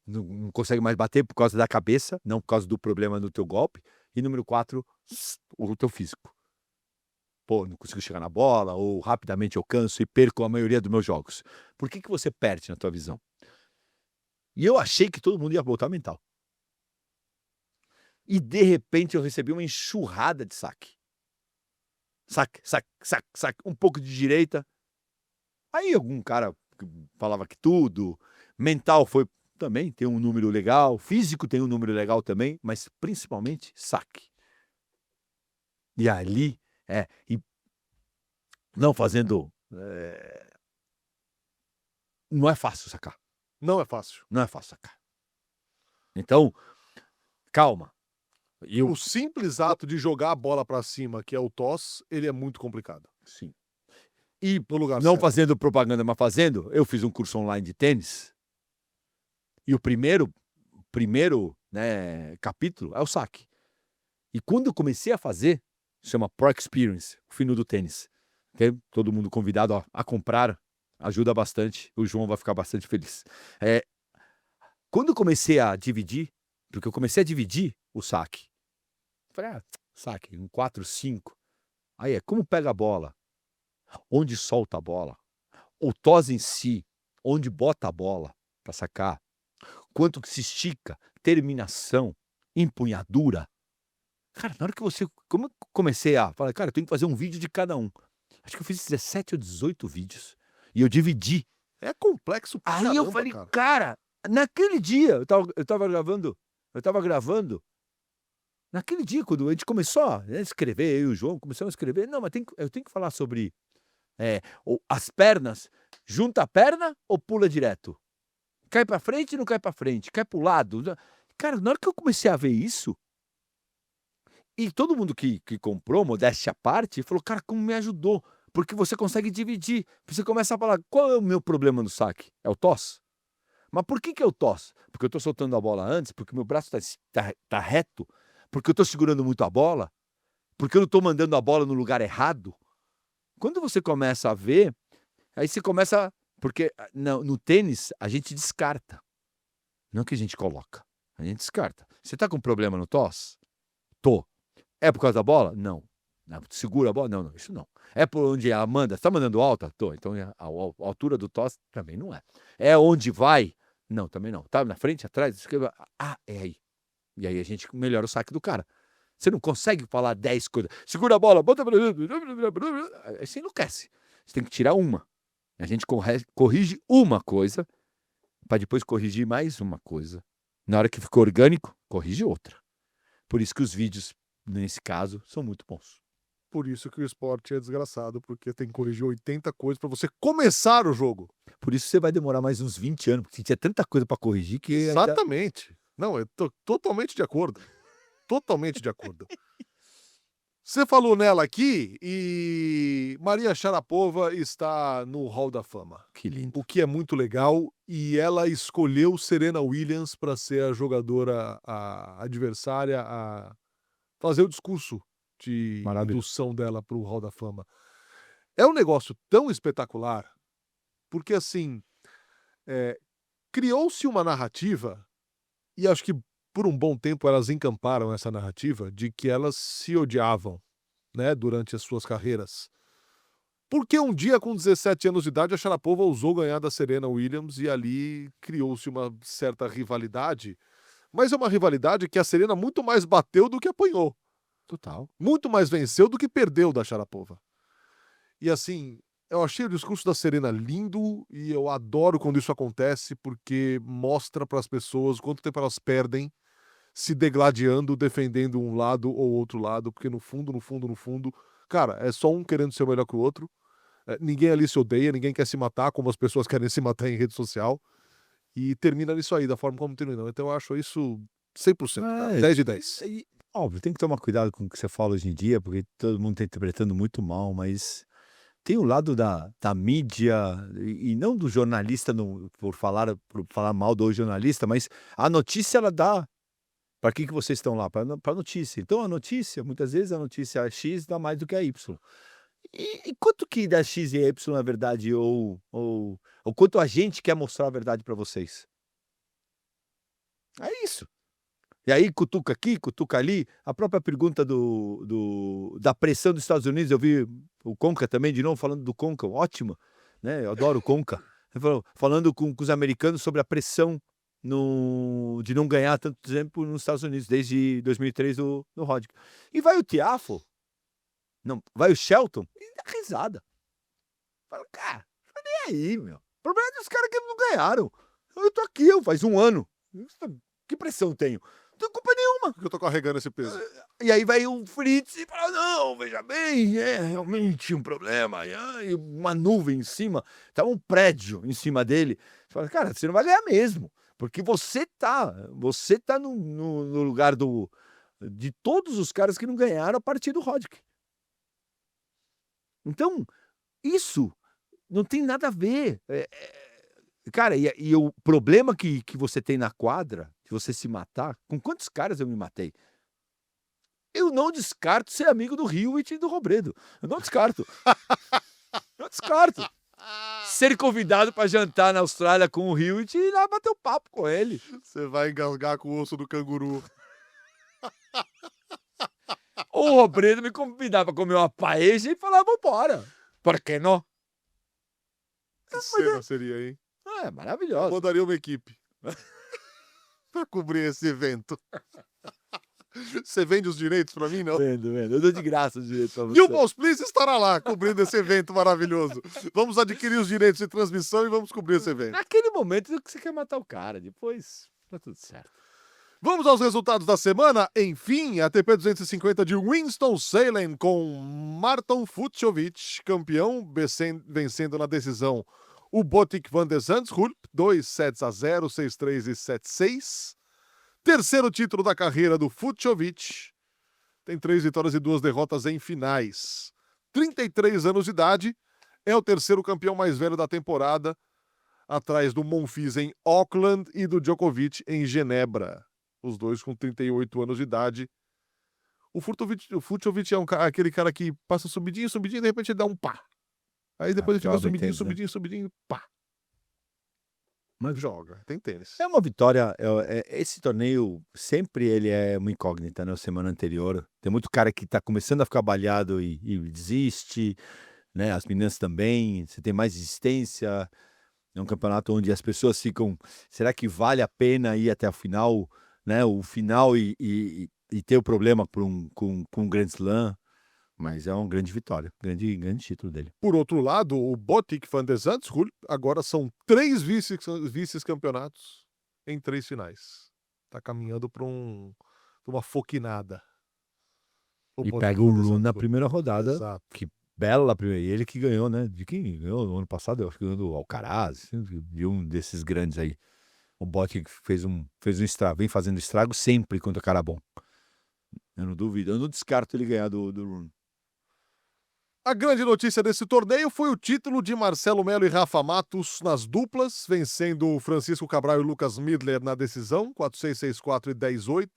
não consegue mais bater por causa da cabeça, não por causa do problema no teu golpe. E número 4, o teu físico. Pô, não consigo chegar na bola, ou rapidamente eu canso e perco a maioria dos meus jogos. Por que que você perde na tua visão? E eu achei que todo mundo ia botar mental. E de repente eu recebi uma enxurrada de saque. Saque, saque, saque, saque, um pouco de direita. Aí algum cara falava que tudo, mental foi também, tem um número legal, físico tem um número legal também, mas principalmente saque. E ali, e não fazendo, não é fácil sacar, Não é fácil. não é fácil sacar. Então, calma. E O simples ato de jogar a bola pra cima, que é o toss, ele é muito complicado. sim. E No lugar não certo. fazendo propaganda, mas fazendo, eu fiz um curso online de tênis, e o primeiro, né, capítulo é o saque. E quando eu comecei a fazer, chama Pro Experience, o fino do tênis. Okay? Todo mundo convidado a comprar, ajuda bastante, o João vai ficar bastante feliz. Quando eu comecei a dividir, porque eu comecei a dividir o saque, falei, saque, 4, 5. Aí como pega a bola, onde solta a bola, o toss em si, onde bota a bola para sacar, quanto que se estica, terminação, empunhadura. Cara, na hora que como eu comecei a falar, cara, eu tenho que fazer um vídeo de cada um. Acho que eu fiz 17 ou 18 vídeos. E eu dividi. É complexo pra Aí eu caramba, falei, cara. cara, naquele dia, eu tava gravando, naquele dia, quando a gente começou a escrever, eu e o João começamos a escrever, não, mas eu tenho que falar sobre as pernas, junta a perna ou pula direto? Cai pra frente ou não cai pra frente? Cai pro lado? Cara, na hora que eu comecei a ver isso, e todo mundo que comprou, modéstia à parte, falou, cara, como me ajudou, porque você consegue dividir, você começa a falar, qual é o meu problema no saque? É o toss? Mas por que eu tosso? Porque eu tô soltando a bola antes, porque meu braço tá reto, porque eu tô segurando muito a bola, porque eu não tô mandando a bola no lugar errado. Quando você começa a ver, aí você começa, porque no tênis a gente descarta, não que a gente coloca, a gente descarta. Você tá com problema no toss? Tô. É por causa da bola? Não. Segura a bola? Não, isso não. É por onde ela manda? Você tá mandando alta? Tô. Então a altura do toss também não é. É onde vai? Não, também não. Tá na frente, atrás? Escreva. É aí. E aí a gente melhora o saque do cara. Você não consegue falar 10 coisas. Segura a bola, bota. Aí você enlouquece. Você tem que tirar uma. A gente corrige uma coisa para depois corrigir mais uma coisa. Na hora que ficou orgânico, corrige outra. Por isso que os vídeos, nesse caso, são muito bons. Por isso que o esporte é desgraçado, porque tem que corrigir 80 coisas pra você começar o jogo. Por isso você vai demorar mais uns 20 anos, porque tinha tanta coisa para corrigir que Exatamente. Não, eu tô totalmente de acordo. Totalmente de acordo. Você falou nela aqui e Maria Sharapova está no Hall da Fama. Que lindo. O que é muito legal, e ela escolheu Serena Williams para ser a jogadora, a adversária, a fazer o discurso de Maravilha. indução dela para o Hall da Fama. É um negócio tão espetacular, porque assim, criou-se uma narrativa, e acho que por um bom tempo elas encamparam essa narrativa, de que elas se odiavam, né, durante as suas carreiras. Porque um dia, com 17 anos de idade, a Sharapova ousou ganhar da Serena Williams e ali criou-se uma certa rivalidade. Mas é uma rivalidade que a Serena muito mais bateu do que apanhou. Total. Muito mais venceu do que perdeu da Sharapova. E assim, eu achei o discurso da Serena lindo e eu adoro quando isso acontece, porque mostra para as pessoas quanto tempo elas perdem se degladiando, defendendo um lado ou outro lado, porque no fundo, cara, é só um querendo ser melhor que o outro, Ninguém ali se odeia, ninguém quer se matar, como as pessoas querem se matar em rede social. E termina nisso aí, da forma como terminou. Então eu acho isso 100%, cara. É, 10 de 10. óbvio, tem que tomar cuidado com o que você fala hoje em dia, porque todo mundo está interpretando muito mal, mas tem o lado da mídia, e não do jornalista, por falar mal do jornalista, mas a notícia ela dá. Para que vocês estão lá? Para a notícia. Então a notícia, muitas vezes a notícia X dá mais do que a Y. E quanto que da X e Y é verdade, ou quanto a gente quer mostrar a verdade para vocês? É isso. E aí cutuca aqui, cutuca ali. A própria pergunta da pressão dos Estados Unidos, eu vi o Conca também, de novo, falando do Conca, ótimo, né? Eu adoro o Conca. Falando com os americanos sobre a pressão de não ganhar tanto tempo nos Estados Unidos, desde 2003 no Rodgers. E vai o Tiafoe, não, vai o Shelton e dá risada. Fala, cara, não nem aí, meu. O problema é dos caras que não ganharam. Eu tô aqui, faz um ano. Que pressão eu tenho? Não tenho culpa nenhuma. Porque eu tô carregando esse peso. E aí vai o Fritz e fala, não, veja bem, é realmente um problema. E uma nuvem em cima, tá um prédio em cima dele. Você fala, cara, você não vai ganhar mesmo. Porque você tá no lugar de todos os caras que não ganharam a partir do Rodgers. Então, isso não tem nada a ver. Cara, e o problema que você tem na quadra, de você se matar, com quantos caras eu me matei? Eu não descarto ser amigo do Hewitt e do Robredo. Eu não descarto. Não descarto. Ser convidado para jantar na Austrália com o Hewitt e ir lá bater o papo com ele. Você vai engasgar com o osso do canguru. Ou o Robredo me convidar para comer uma paella e falar, vambora. Por que não? Que cena seria, hein? É Eu maravilhoso. mandaria uma equipe pra cobrir esse evento. Você vende os direitos pra mim, não? Vendo. Eu dou de graça os direitos para você. New Balls Please estará lá cobrindo esse evento maravilhoso. Vamos adquirir os direitos de transmissão e vamos cobrir esse evento. Naquele momento que você quer matar o cara, depois tá tudo certo. Vamos aos resultados da semana. Enfim, a ATP 250 de Winston-Salem com Marton Fucsovics, campeão, vencendo na decisão o Botic van de Zandschulp, 2-0, 6-3 e 7-6. Terceiro título da carreira do Fucsovics. Tem 3 vitórias e 2 derrotas em finais. 33 anos de idade. É o terceiro campeão mais velho da temporada, atrás do Monfils em Auckland e do Djokovic em Genebra. Os dois com 38 anos de idade. O Fucsovics é aquele cara que passa subidinho, e de repente ele dá um pá. Aí depois ele fica subidinho, pá. Mas Joga, tem tênis. é uma vitória. Esse torneio sempre ele é uma incógnita, né? A semana anterior. Tem muito cara que tá começando a ficar balhado e desiste, né? As meninas também. Você tem mais resistência. É um campeonato onde as pessoas ficam. Será que vale a pena ir até o final, né? O final e ter o problema com um Grand Slam? Mas é uma grande vitória, grande título dele. Por outro lado, o Botic van de Zandschulp agora são 3 vice-campeonatos em 3 finais. Tá caminhando para uma foquinada. E Botic pega van o de Rune na Zandschulp. primeira rodada. Exato. Que bela primeira. E ele que ganhou, né? De quem ganhou no ano passado? Eu acho que ganhou do Alcaraz, de um desses grandes aí. O Botic fez um estrago, vem fazendo estrago sempre contra cara bom. Eu não duvido, eu não descarto ele ganhar do Rune. A grande notícia desse torneio foi o título de Marcelo Melo e Rafa Matos nas duplas, vencendo Francisco Cabral e Lucas Midler na decisão, 4-6, 6-4 e 10-8.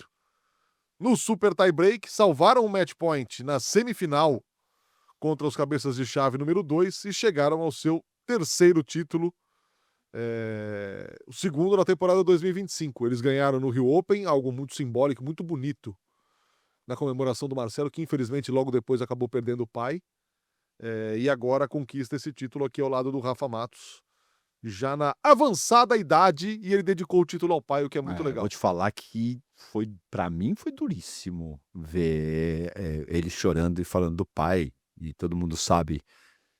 No Super Tie-Break, salvaram o match point na semifinal contra os cabeças de chave número 2 e chegaram ao seu terceiro título, o segundo na temporada 2025. Eles ganharam no Rio Open, algo muito simbólico, muito bonito, na comemoração do Marcelo, que infelizmente logo depois acabou perdendo o pai. E agora conquista esse título aqui ao lado do Rafa Matos, já na avançada idade, e ele dedicou o título ao pai, o que é muito legal. Vou te falar que para mim foi duríssimo ver ele chorando e falando do pai, e todo mundo sabe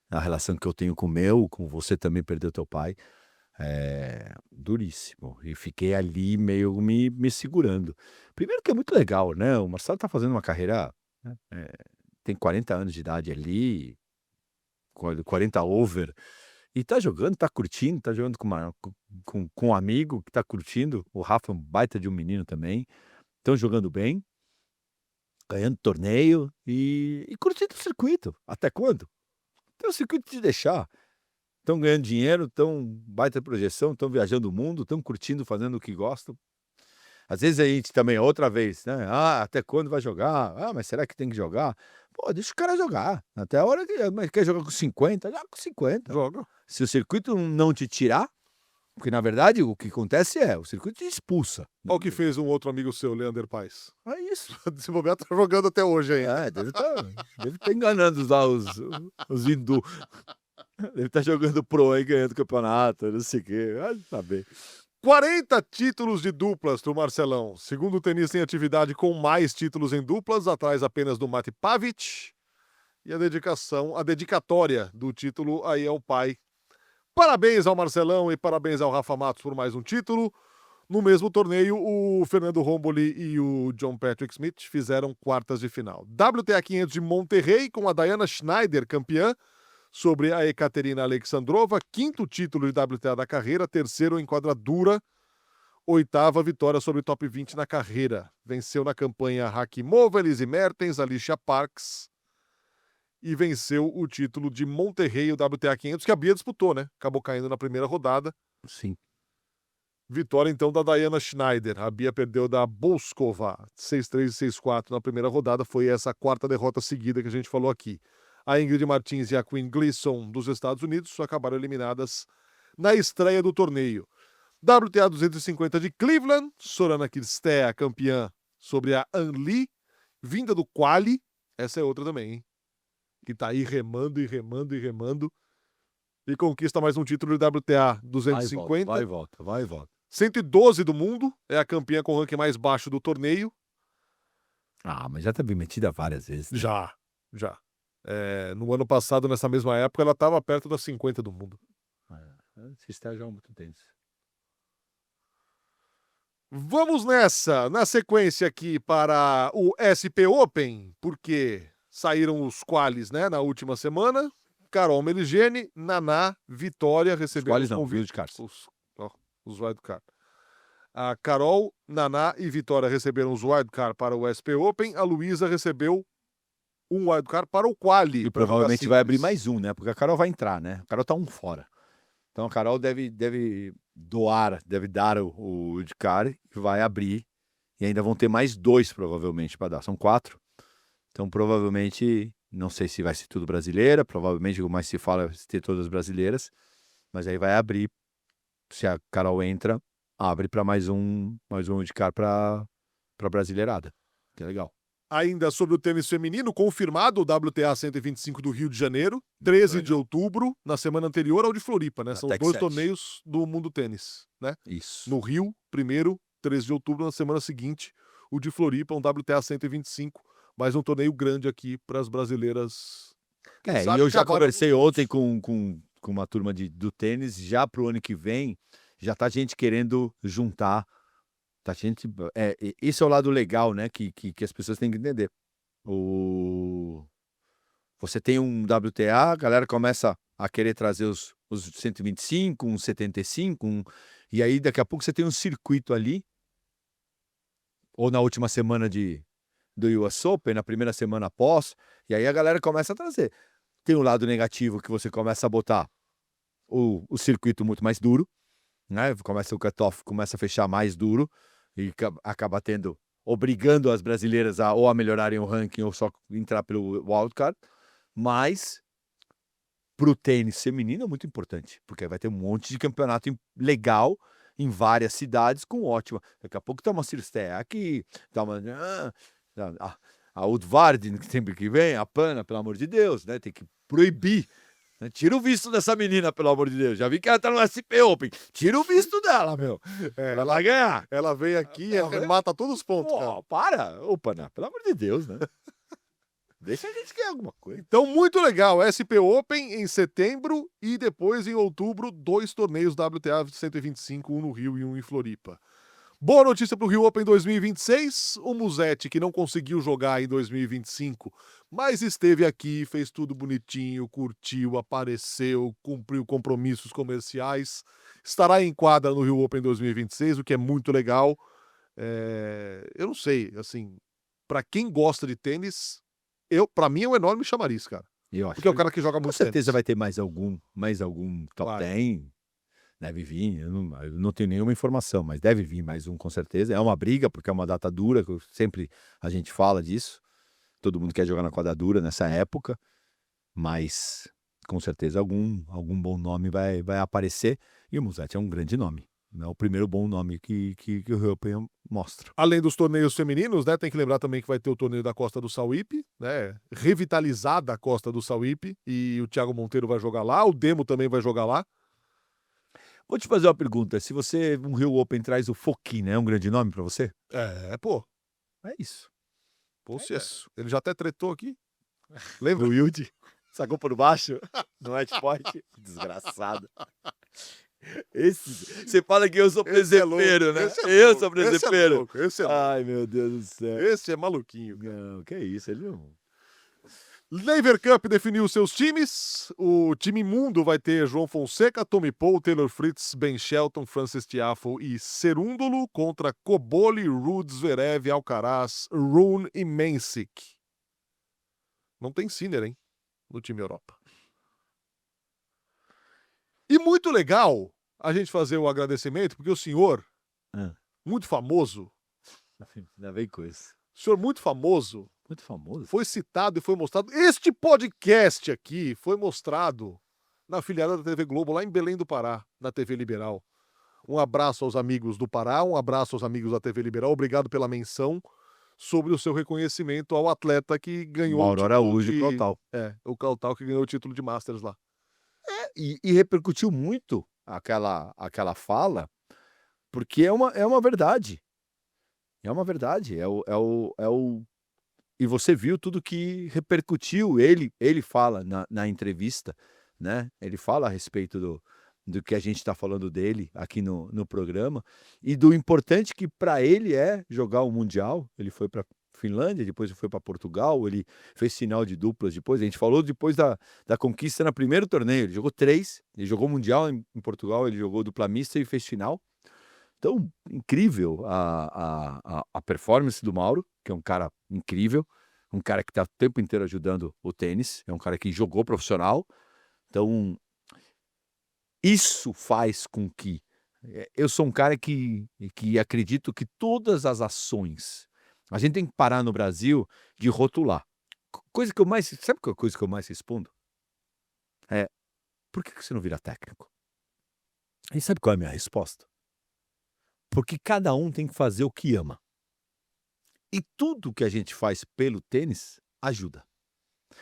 a relação que eu tenho com você também perdeu teu pai. Duríssimo. E fiquei ali meio me segurando. Primeiro que é muito legal, né? O Marcelo tá fazendo uma carreira, né? Tem 40 anos de idade ali, 40 over. E tá jogando, tá curtindo, tá jogando com um amigo que tá curtindo. O Rafa é um baita de um menino também. Estão jogando bem, ganhando torneio e curtindo o circuito. Até quando? Tem o circuito de deixar. Estão ganhando dinheiro, estão baita projeção, estão viajando o mundo, estão curtindo, fazendo o que gostam. Às vezes a gente também, outra vez, né? Até quando vai jogar? Mas será que tem que jogar? Pô, deixa o cara jogar. Até a hora que mas quer jogar com 50, joga com 50. Joga. Se o circuito não te tirar, porque na verdade o que acontece o circuito te expulsa. Olha o que fez um outro amigo seu, Leander Paes. É isso. Esse bobear tá jogando até hoje ainda. Deve estar enganando lá os hindu. Deve estar jogando pro aí, ganhando campeonato, não sei o quê. Vai saber. 40 títulos de duplas pro Marcelão. Segundo tenista em atividade com mais títulos em duplas, atrás apenas do Mate Pavic. E a dedicatória do título aí é o pai. Parabéns ao Marcelão e parabéns ao Rafa Matos por mais um título. No mesmo torneio, o Fernando Romboli e o John Patrick Smith fizeram quartas de final. WTA 500 de Monterrey com a Diana Schneider campeã sobre a Ekaterina Alexandrova, quinto título de WTA da carreira, terceiro em quadradura, oitava vitória sobre top 20 na carreira. Venceu na campanha Rakimova, Elise Mertens, Alicia Parks e venceu o título de Monterrey, o WTA 500, que a Bia disputou, né? Acabou caindo na primeira rodada. Sim. Vitória, então, da Diana Schneider. A Bia perdeu da Boskova, 6-3 e 6-4 na primeira rodada. Foi essa a quarta derrota seguida que a gente falou aqui. A Ingrid Martins e a Queen Gleason dos Estados Unidos acabaram eliminadas na estreia do torneio. WTA 250 de Cleveland, Sorana Cirstea, campeã sobre a An Lee, vinda do quali. Essa é outra também, hein? Que tá aí remando e conquista mais um título de WTA 250. Vai e volta. 112 do mundo, é a campeã com o ranking mais baixo do torneio. Mas já teve metida várias vezes. Né? Já. No ano passado, nessa mesma época, ela estava perto das 50 do mundo. Se está já há muito tempo. Vamos na sequência aqui para o SP Open, porque saíram os qualis, né, na última semana. Carol Meligeni, Naná, Vitória receberam os wildcards. Os wildcards. A Carol, Naná e Vitória receberam os wildcards para o SP Open. A Luísa recebeu um wildcard para o quali. E provavelmente vai abrir mais um, né? Porque a Carol vai entrar, né? A Carol tá um fora. Então a Carol deve dar o wildcard e vai abrir. E ainda vão ter mais 2, provavelmente, para dar. São 4. Então, provavelmente, não sei se vai ser tudo brasileira. Provavelmente, o mais se fala é ter todas brasileiras. Mas aí vai abrir. Se a Carol entra, abre para mais um wildcard para brasileirada. Que é legal. Ainda sobre o tênis feminino, confirmado o WTA 125 do Rio de Janeiro, 13 de outubro, na semana anterior ao de Floripa, né? São os 2 torneios do Mundo Tênis, né? Isso. No Rio, primeiro, 13 de outubro, na semana seguinte, o de Floripa, um WTA 125, mais um torneio grande aqui para as brasileiras. E eu já conversei ontem com uma turma do tênis, já para o ano que vem, já tá gente querendo juntar. Esse é o lado legal, né? Que as pessoas têm que entender. Você tem um WTA, a galera começa a querer trazer os 125, uns 75, e aí daqui a pouco você tem um circuito ali, ou na última semana do US Open, na primeira semana após, e aí a galera começa a trazer. Tem um lado negativo que você começa a botar o circuito muito mais duro, né? Começa o cutoff, começa a fechar mais duro, e acaba obrigando as brasileiras ou a melhorarem o ranking ou só entrar pelo wildcard, mas para o tênis feminino é muito importante, porque vai ter um monte de campeonato legal em várias cidades com ótima. Daqui a pouco tá uma Cirstea aqui, tá uma a Udvardin que sempre que vem, a Pana, pelo amor de Deus, né? Tem que proibir. Tira o visto dessa menina, pelo amor de Deus. Já vi que ela tá no SP Open. Tira o visto dela, meu. Ela vai ganhar. Ela vem aqui e mata todos os pontos. Para. Opa, né? Pelo amor de Deus, né? Deixa a gente ganhar alguma coisa. Então, muito legal. SP Open em setembro e depois, em outubro, 2 torneios WTA 125, um no Rio e um em Floripa. Boa notícia para o Rio Open 2026. O Musetti, que não conseguiu jogar em 2025, mas esteve aqui, fez tudo bonitinho, curtiu, apareceu, cumpriu compromissos comerciais. Estará em quadra no Rio Open 2026, o que é muito legal. Eu não sei, assim, para quem gosta de tênis, para mim é um enorme chamariz, cara. Eu acho Porque é um que cara que joga com muito certeza tênis. vai ter mais algum top Vai. 10. Deve vir, eu não tenho nenhuma informação, mas deve vir mais um com certeza. É uma briga, porque é uma data dura, que sempre a gente fala disso. Todo mundo quer jogar na quadra dura nessa época, mas com certeza algum bom nome vai aparecer. E o Musetti é um grande nome. É o primeiro bom nome que o Rio Open mostra. Além dos torneios femininos, né? Tem que lembrar também que vai ter o torneio da Costa do Sauípe, né? Revitalizada a Costa do Sauípe, e o Thiago Monteiro vai jogar lá, o Demo também vai jogar lá. Vou te fazer uma pergunta. Se um Rio Open traz o Foquina, é um grande nome para você? Pô, É isso. pô, É se é. isso. Ele já até tretou aqui. Lembra? No Wilde, sacou por baixo, no match point. Desgraçado. Você fala que eu sou Esse é louco, presepeiro, né? esse é Eu louco, sou esse é presepeiro. louco, esse é louco. Ai, meu Deus do céu. Esse é maluquinho. Não, que isso, ele não... Lever Cup definiu seus times. O time mundo vai ter João Fonseca, Tommy Paul, Taylor Fritz, Ben Shelton, Francis Tiafoe e Cerúndolo contra Cobolli, Ruud, Zverev, Alcaraz, Rune e Mensik. Não tem Sinner, hein? No time Europa. E muito legal a gente fazer o agradecimento, porque o senhor, Ah. muito famoso, Ainda vem coisa. muito famoso? foi citado e foi mostrado. Este podcast aqui foi mostrado na afiliada da TV Globo, lá em Belém do Pará, na TV Liberal. Um abraço aos amigos do Pará, um abraço aos amigos da TV Liberal. Obrigado pela menção sobre o seu reconhecimento ao atleta que ganhou Mauro o título Araújo, de... Clotal. o Cautal que ganhou o título de Masters lá. E repercutiu muito aquela fala, porque é uma verdade. É uma verdade. E você viu tudo que repercutiu. Ele fala na entrevista, né? Ele fala a respeito do que a gente está falando dele aqui no programa e do importante que para ele é jogar o Mundial. Ele foi para Finlândia, depois ele foi para Portugal, ele fez final de duplas depois. A gente falou depois da conquista no primeiro torneio. Ele jogou 3, ele jogou Mundial em Portugal, ele jogou dupla mista e fez final. Então, incrível a performance do Mauro, que é um cara incrível, um cara que está o tempo inteiro ajudando o tênis, é um cara que jogou profissional. Então, isso faz com que... Eu sou um cara que acredito que todas as ações... A gente tem que parar no Brasil de rotular. Coisa que eu mais... Sabe qual é a coisa que eu mais respondo? Por que você não vira técnico? E sabe qual é a minha resposta? Porque cada um tem que fazer o que ama. E tudo que a gente faz pelo tênis ajuda.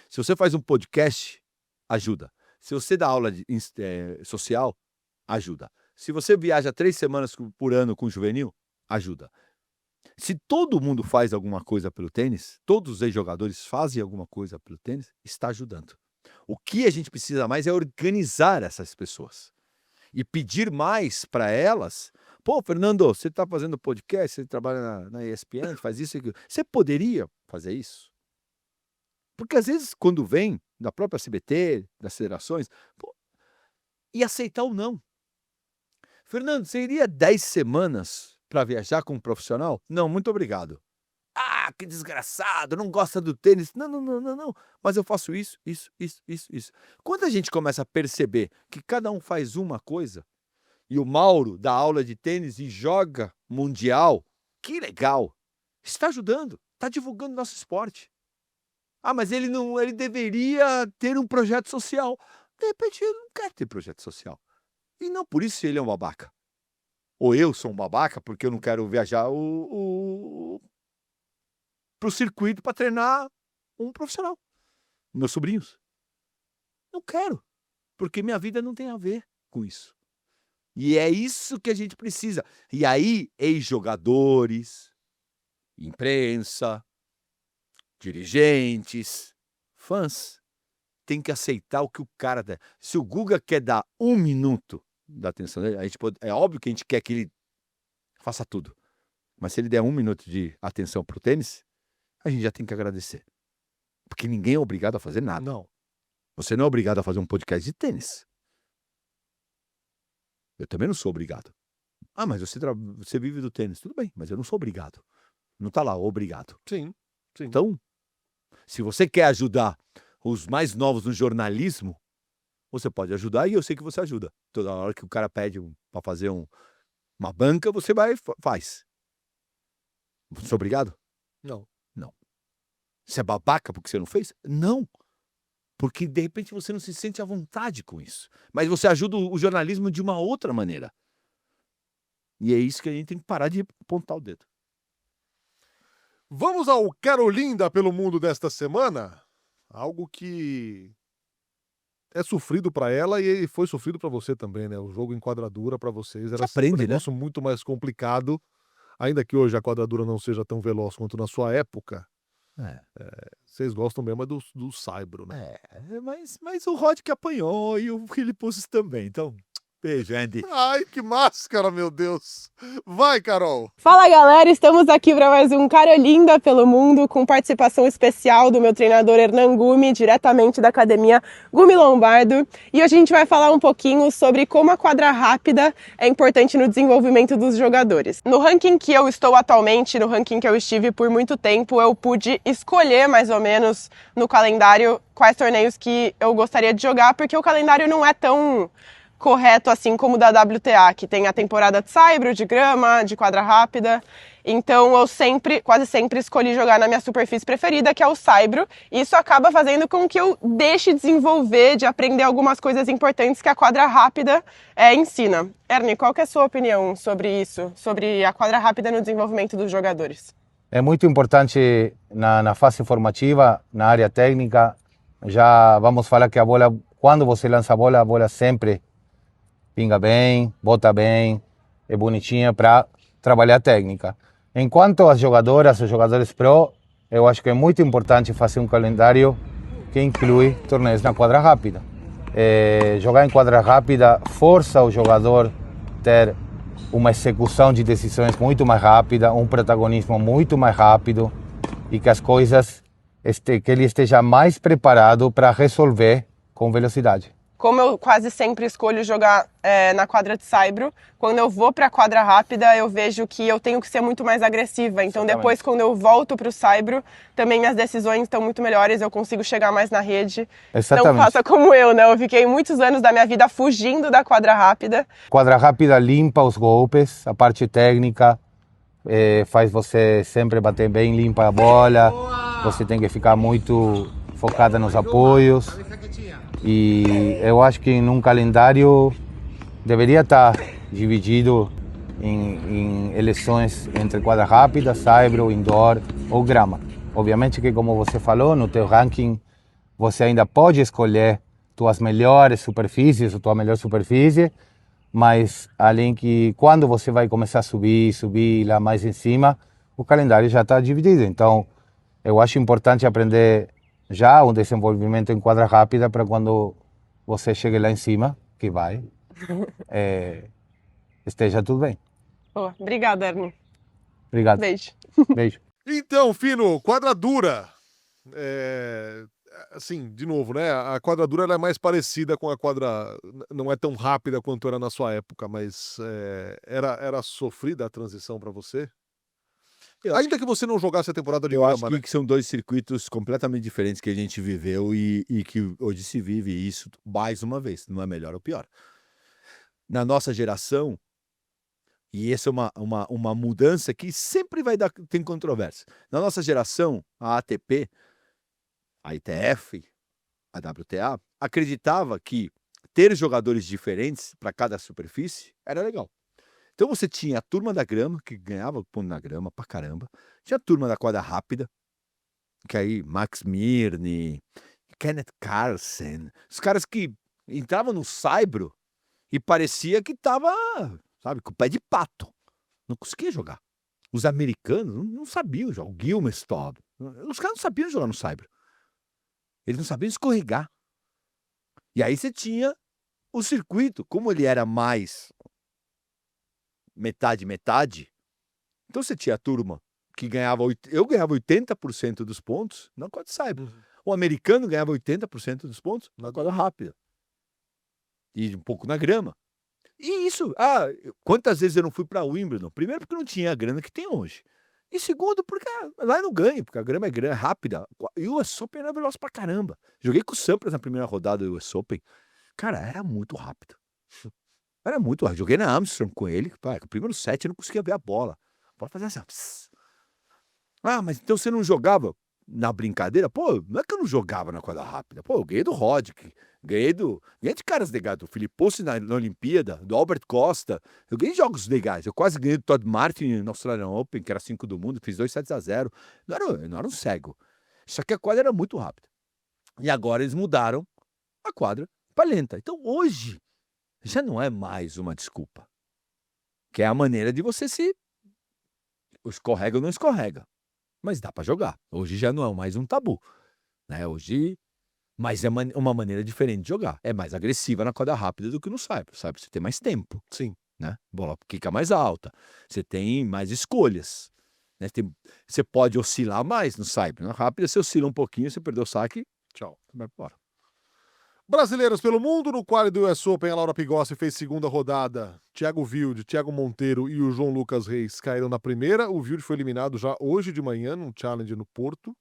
Se você faz um podcast, ajuda. Se você dá aula social, ajuda. Se você viaja 3 semanas por ano com o juvenil, ajuda. Se todo mundo faz alguma coisa pelo tênis, todos os ex-jogadores fazem alguma coisa pelo tênis, está ajudando. O que a gente precisa mais é organizar essas pessoas. E pedir mais para elas. Pô, Fernando, você está fazendo podcast, você trabalha na ESPN, faz isso e aquilo. Você poderia fazer isso? Porque às vezes, quando vem da própria CBT, das federações, e aceitar ou não. Fernando, você iria 10 semanas para viajar com um profissional? Não, muito obrigado. Ah, que desgraçado, não gosta do tênis. Não. Mas eu faço isso. Quando a gente começa a perceber que cada um faz uma coisa, e o Mauro dá aula de tênis e joga mundial, que legal. Está ajudando, está divulgando nosso esporte. Ah, mas ele deveria ter um projeto social. De repente ele não quer ter projeto social. E não por isso ele é um babaca. Ou eu sou um babaca porque eu não quero viajar pro circuito para treinar um profissional. Meus sobrinhos. Não quero, porque minha vida não tem a ver com isso. E é isso que a gente precisa. E aí, ex-jogadores, imprensa, dirigentes, fãs, tem que aceitar o que o cara dá. Se o Guga quer dar 1 minuto da atenção dele, é óbvio que a gente quer que ele faça tudo. Mas se ele der 1 minuto de atenção pro tênis, a gente já tem que agradecer. Porque ninguém é obrigado a fazer nada. Não. Você não é obrigado a fazer um podcast de tênis. Eu também não sou obrigado. Ah, mas você vive do tênis. Tudo bem, mas eu não sou obrigado. Não tá lá, obrigado. Sim. Então, se você quer ajudar os mais novos no jornalismo, você pode ajudar e eu sei que você ajuda. Toda hora que o cara pede para fazer uma banca, você vai e faz. Você é obrigado? Não. Você é babaca porque você não fez? Não. Porque de repente você não se sente à vontade com isso. Mas você ajuda o jornalismo de uma outra maneira. E é isso que a gente tem que parar de apontar o dedo. Vamos ao Carolinda pelo mundo desta semana. Algo que é sofrido para ela e foi sofrido para você também, né? O jogo em quadradura para vocês era Você aprende, um né? negócio muito mais complicado. Ainda que hoje a quadradura não seja tão veloz quanto na sua época, vocês gostam mesmo é do saibro, né? Mas o Rod que apanhou e o Philippus também. Então, beijo, Andy. Ai, que máscara, meu Deus! Vai, Carol! Fala galera, estamos aqui para mais um Carolinda pelo Mundo com participação especial do meu treinador Hernan Gumi, diretamente da academia Gumi Lombardo. E hoje a gente vai falar um pouquinho sobre como a quadra rápida é importante no desenvolvimento dos jogadores. No ranking que eu estou atualmente, no ranking que eu estive por muito tempo, eu pude escolher mais ou menos no calendário quais torneios que eu gostaria de jogar, porque o calendário não é tão correto assim como o da WTA, que tem a temporada de saibro, de grama, de quadra rápida. Então eu quase sempre escolhi jogar na minha superfície preferida, que é o saibro. E isso acaba fazendo com que eu deixe desenvolver, de aprender algumas coisas importantes que a quadra rápida ensina. Ernie, qual que é a sua opinião sobre isso? Sobre a quadra rápida no desenvolvimento dos jogadores? É muito importante na fase formativa, na área técnica. Já vamos falar que a bola, quando você lança a bola sempre pinga bem, bota bem, é bonitinha para trabalhar a técnica. Enquanto as jogadoras, os jogadores pro, eu acho que é muito importante fazer um calendário que inclui torneios na quadra rápida. Jogar em quadra rápida força o jogador ter uma execução de decisões muito mais rápida, um protagonismo muito mais rápido e que as coisas, que ele esteja mais preparado para resolver com velocidade. Como eu quase sempre escolho jogar na quadra de saibro, quando eu vou para a quadra rápida, eu vejo que eu tenho que ser muito mais agressiva. Então, Exatamente. Depois, quando eu volto para o saibro, também minhas decisões estão muito melhores, eu consigo chegar mais na rede. Exatamente. Não faça como eu, né? Eu fiquei muitos anos da minha vida fugindo da quadra rápida. Quadra rápida limpa os golpes, a parte técnica faz você sempre bater bem, limpa a bola. Você tem que ficar muito focada nos apoios. E eu acho que num calendário deveria estar dividido em eleições entre quadra rápida, saibro, indoor ou grama. Obviamente que, como você falou, no teu ranking você ainda pode escolher tuas melhores superfícies, ou tua melhor superfície, mas além que quando você vai começar a subir lá mais em cima, o calendário já está dividido. Então, eu acho importante aprender já um desenvolvimento em quadra rápida para quando você chegue lá em cima, que vai, esteja tudo bem. Boa. Obrigada, Ernie. Obrigado. Beijo. Beijo. Então, Fino, quadradura. Assim, de novo, né? A quadradura ela é mais parecida com a quadra. Não é tão rápida quanto era na sua época, mas era sofrida a transição para você? Ainda que você não jogasse a temporada de Eu acho grama, né? que são dois circuitos completamente diferentes que a gente viveu e que hoje se vive isso mais uma vez, não é melhor ou pior. Na nossa geração, e essa é uma mudança que sempre tem controvérsia. Na nossa geração, a ATP, a ITF, a WTA, acreditava que ter jogadores diferentes para cada superfície era legal. Então você tinha a turma da grama, que ganhava ponto na grama pra caramba. Tinha a turma da quadra rápida, que aí Max Mirny, Kenneth Carlsen, os caras que entravam no saibro e parecia que tava, sabe, com o pé de pato. Não conseguia jogar. Os americanos não sabiam jogar. O Gilmestov, os caras não sabiam jogar no saibro. Eles não sabiam escorregar. E aí você tinha o circuito, como ele era mais metade, Então você tinha a turma que ganhava... Eu ganhava 80% dos pontos na quadra cyber. Uhum. O americano ganhava 80% dos pontos na quadra rápida. E um pouco na grama. E isso... quantas vezes eu não fui para Wimbledon? Primeiro porque não tinha a grana que tem hoje. E segundo porque lá eu não ganho, porque a grama é rápida. E o US Open era veloz pra caramba. Joguei com o Sampras na primeira rodada do US Open. Cara, era muito rápido. Era muito rápido. Joguei na Armstrong com ele. Pá, no primeiro set eu não conseguia ver a bola. A bola fazia assim, ó, pss. Mas então você não jogava na brincadeira? Pô, não é que eu não jogava na quadra rápida. Pô, eu ganhei do Roddick. Ganhei de caras legais. Do Filipe Posse na Olimpíada. Do Albert Costa. Eu ganhei jogos legais. Eu quase ganhei do Todd Martin no Australian Open, que era 5 do mundo. Fiz 2-0. Não era um cego. Só que a quadra era muito rápida. E agora eles mudaram a quadra para lenta. Então hoje já não é mais uma desculpa. Que é a maneira de você se escorrega ou não escorrega. Mas dá para jogar. Hoje já não é mais um tabu. Né? Hoje... Mas é uma maneira diferente de jogar. É mais agressiva na quadra rápida do que no cyber. No cyber você tem mais tempo. Sim. Né? A bola fica mais alta. Você tem mais escolhas. Né? Você pode oscilar mais no cyber. Na rápida você oscila um pouquinho, você perdeu o saque, Tchau. vai embora. Brasileiros pelo mundo, no quali do US Open, a Laura Pigossi fez segunda rodada. Thiago Wilde, Thiago Monteiro e o João Lucas Reis caíram na primeira. O Wilde foi eliminado já hoje de manhã, num challenge no Porto,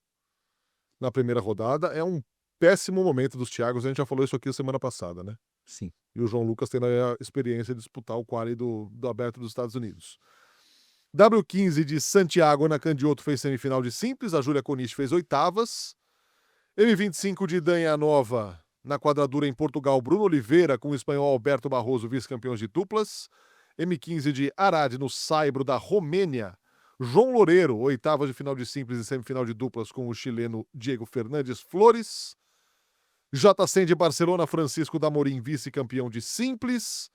na primeira rodada. É um péssimo momento dos Thiagos, a gente já falou isso aqui semana passada, né? Sim. E o João Lucas tendo a experiência de disputar o quali do Aberto dos Estados Unidos. W15 de Santiago, Ana Candioto fez semifinal de simples, a Júlia Konishi fez oitavas. M25 de Danhanova, na quadradura em Portugal, Bruno Oliveira com o espanhol Alberto Barroso, vice-campeões de duplas. M15 de Arad, no Saibro da Romênia, João Loureiro, oitavas de final de simples e semifinal de duplas com o chileno Diego Fernandes Flores. J100 de Barcelona, Francisco Damorim, vice-campeão de simples.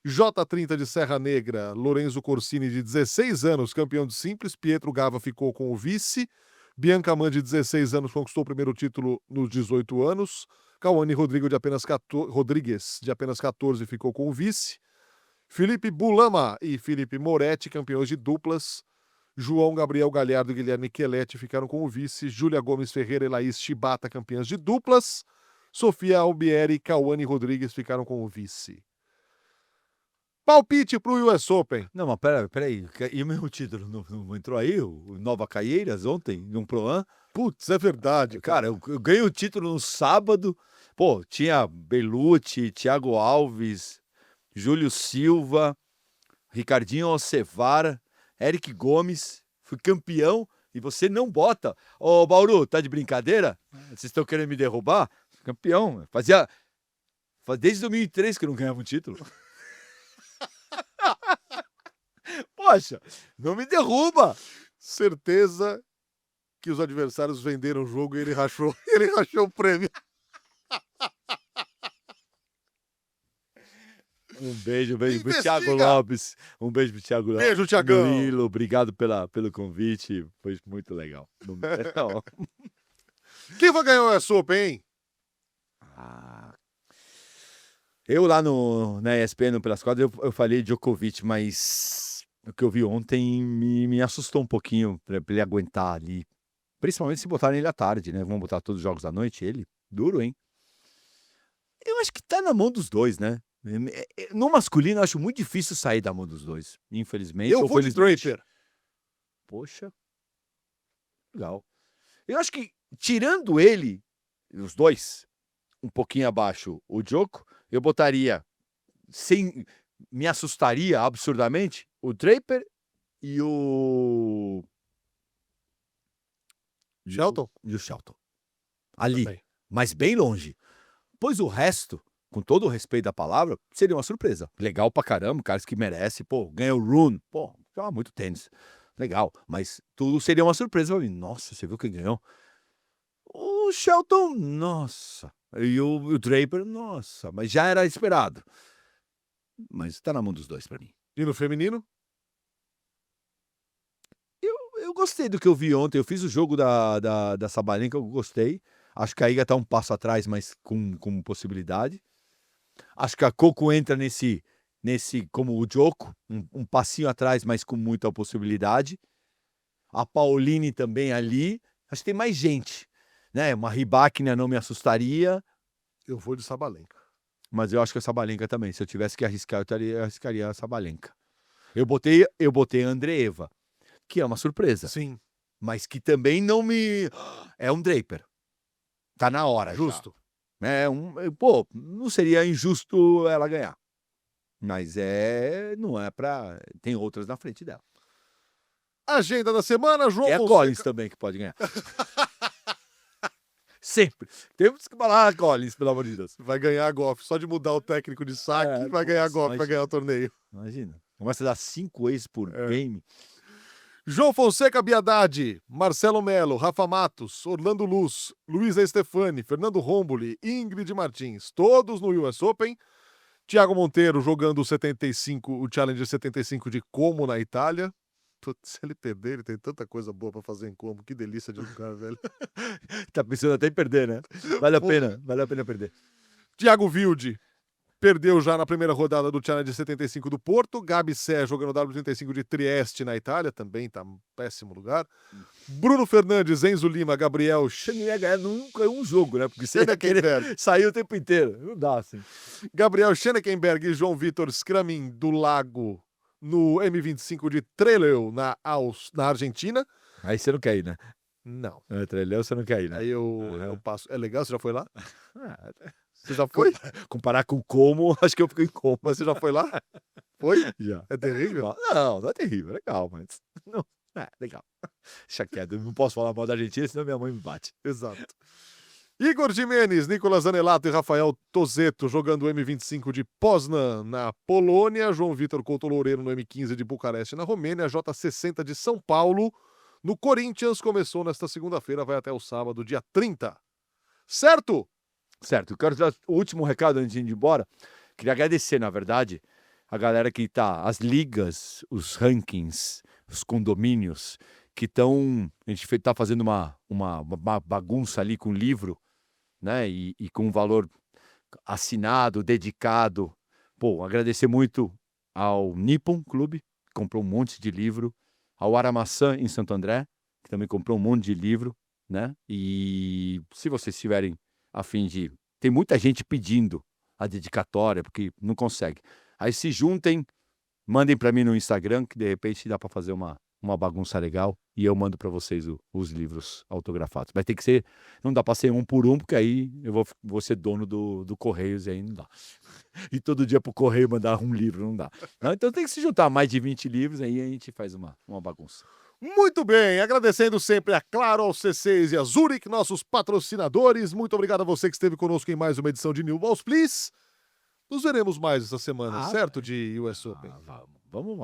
J30 de Serra Negra, Lorenzo Corsini, de 16 anos, campeão de simples. Pietro Gava ficou com o vice. Bianca Mann, de 16 anos, conquistou o primeiro título nos 18 anos. Cauane Rodrigues, de apenas 14, ficou com o vice. Felipe Bulama e Felipe Moretti, campeões de duplas. João Gabriel Galhardo e Guilherme Quelete ficaram com o vice. Júlia Gomes Ferreira e Laís Chibata, campeãs de duplas. Sofia Albieri e Cauane Rodrigues ficaram com o vice. Palpite pro US Open. Não, mas peraí. E o meu título não entrou aí? O Nova Caieiras ontem, num Pro-Am? Putz, é verdade, Cara, eu ganhei o título no sábado. Pô, tinha Belucci, Thiago Alves, Júlio Silva, Ricardinho Alcevara, Eric Gomes. Fui campeão e você não bota. Ô, Bauru, tá de brincadeira? Vocês estão querendo me derrubar? Campeão. Fazia desde 2003 que eu não ganhava um título. Poxa, não me derruba. Certeza que os adversários venderam o jogo e ele rachou o prêmio. Um beijo pro Investiga! Thiago Lopes. Um beijo pro Thiago Lopes. Beijo, Thiagão. Murilo, obrigado pelo convite. Foi muito legal. Não. Quem vai ganhar o US Open, hein? Eu lá na ESPN, pelas quadras, eu falei Djokovic, mas o que eu vi ontem me assustou um pouquinho pra ele aguentar ali. Principalmente se botarem ele à tarde, né? Vamos botar todos os jogos à noite, ele. Duro, hein? Eu acho que tá na mão dos dois, né? No masculino, eu acho muito difícil sair da mão dos dois. Infelizmente. Eu vou de Draper. Poxa. Legal. Eu acho que, tirando ele, os dois, um pouquinho abaixo o Djoko, eu botaria, me assustaria absurdamente, o Draper e o... Shelton? E o Shelton. Ali, Também. mas bem longe. Pois o resto, com todo o respeito da palavra, seria uma surpresa. Legal pra caramba, caras que merecem, pô, ganha o Rune, pô, joga muito tênis. Legal, mas tudo seria uma surpresa pra mim. Nossa, você viu quem ganhou? O Shelton, nossa. E o Draper, nossa, mas já era esperado. Mas tá na mão dos dois pra mim. E no feminino? Eu gostei do que eu vi ontem. Eu fiz o jogo da Sabalenka, eu gostei. Acho que a Iga tá um passo atrás, mas com possibilidade. Acho que a Coco entra nesse nesse, como o Djoko, um passinho atrás, mas com muita possibilidade. A Pauline também ali. Acho que tem mais gente, né? Uma Rybakina não me assustaria, Eu vou de Sabalenka. mas eu acho que a Sabalenka também. Se eu tivesse que arriscar, eu arriscaria a Sabalenka. Eu botei a Andreeva, que é uma surpresa, Sim, mas que também não me... É um Draper. Tá na hora já. justo. Pô, não seria injusto ela ganhar. Mas não é pra... Tem outras na frente dela. Agenda da semana, João É a Fonseca. Collins também que pode ganhar. Sempre. Temos que falar a Collins, pelo amor de Deus. Vai ganhar a golfe. Só de mudar o técnico de saque, vai ganhar a golfe, vai ganhar o torneio. Imagina. Começa a dar 5 ex por game. João Fonseca Biadade, Marcelo Melo, Rafa Matos, Orlando Luz, Luísa Stefani, Fernando Romboli, Ingrid Martins, todos no US Open. Thiago Monteiro jogando o 75, o Challenger 75 de Como na Itália. Putz, se ele perder, ele tem tanta coisa boa pra fazer em Como. Que delícia de lugar, velho. Tá pensando até em perder, né? Vale a pena perder. Thiago Wilde perdeu já na primeira rodada do Challenger 75 do Porto. Gabi Sé jogando o W35 de Trieste na Itália, também tá em péssimo lugar. Bruno Fernandes, Enzo Lima, Gabriel Você não ia ganhar nunca um jogo, né? Porque você ia querer Scheneckenberg, sair o tempo inteiro. Não dá, assim. Gabriel Scheneckenberg e João Vitor Scramin do Lago no M25 de Trelew na Argentina. Aí você não quer ir, né? Não. Trelhão você não quer ir, né? Aí eu passo. É legal? Você já foi lá? Ah, Você já foi? comparar com Como, acho que eu fico em Como. Mas você já foi lá? Foi? Já. É terrível? Não é terrível, é legal, mas... Não, legal. Deixa quieto, eu não posso falar mal da Argentina, senão minha mãe me bate. Exato. Igor Jimenez, Nicolas Zanelato e Rafael Tozeto jogando o M25 de Poznan na Polônia, João Vitor Couto Loureiro no M15 de Bucareste na Romênia, J60 de São Paulo no Corinthians, começou nesta segunda-feira, vai até o sábado, dia 30. Certo? Certo, eu quero dar o último recado antes de ir embora. Queria agradecer, na verdade, a galera que tá, as ligas, os rankings, os condomínios, que estão... A gente tá fazendo uma bagunça ali com o livro, né? E com um valor assinado, dedicado. Pô, agradecer muito ao Nippon Clube, que comprou um monte de livro, ao Aramaçã em Santo André, que também comprou um monte de livro, né? E se vocês estiverem a fim de... Tem muita gente pedindo a dedicatória, porque não consegue. Aí se juntem, mandem para mim no Instagram, que de repente dá para fazer uma bagunça legal, e eu mando para vocês os livros autografados. Vai ter que ser... Não dá para ser um por um, porque aí eu vou ser dono do Correios, e aí não dá. E todo dia pro Correio mandar um livro, não dá. Então tem que se juntar mais de 20 livros, aí a gente faz uma bagunça. Muito bem, agradecendo sempre a Claro, ao C6 e a Zurich, nossos patrocinadores. Muito obrigado a você que esteve conosco em mais uma edição de New Balls Please. Nos veremos mais essa semana, certo? De US Open. Vamos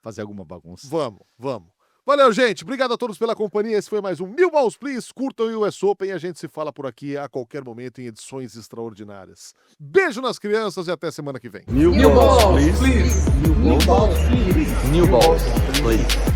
fazer alguma bagunça. Vamos. Valeu, gente. Obrigado a todos pela companhia. Esse foi mais um New Balls Please. Curtam o US Open e a gente se fala por aqui a qualquer momento em edições extraordinárias. Beijo nas crianças e até semana que vem. New balls, please. New balls, please. New balls, please.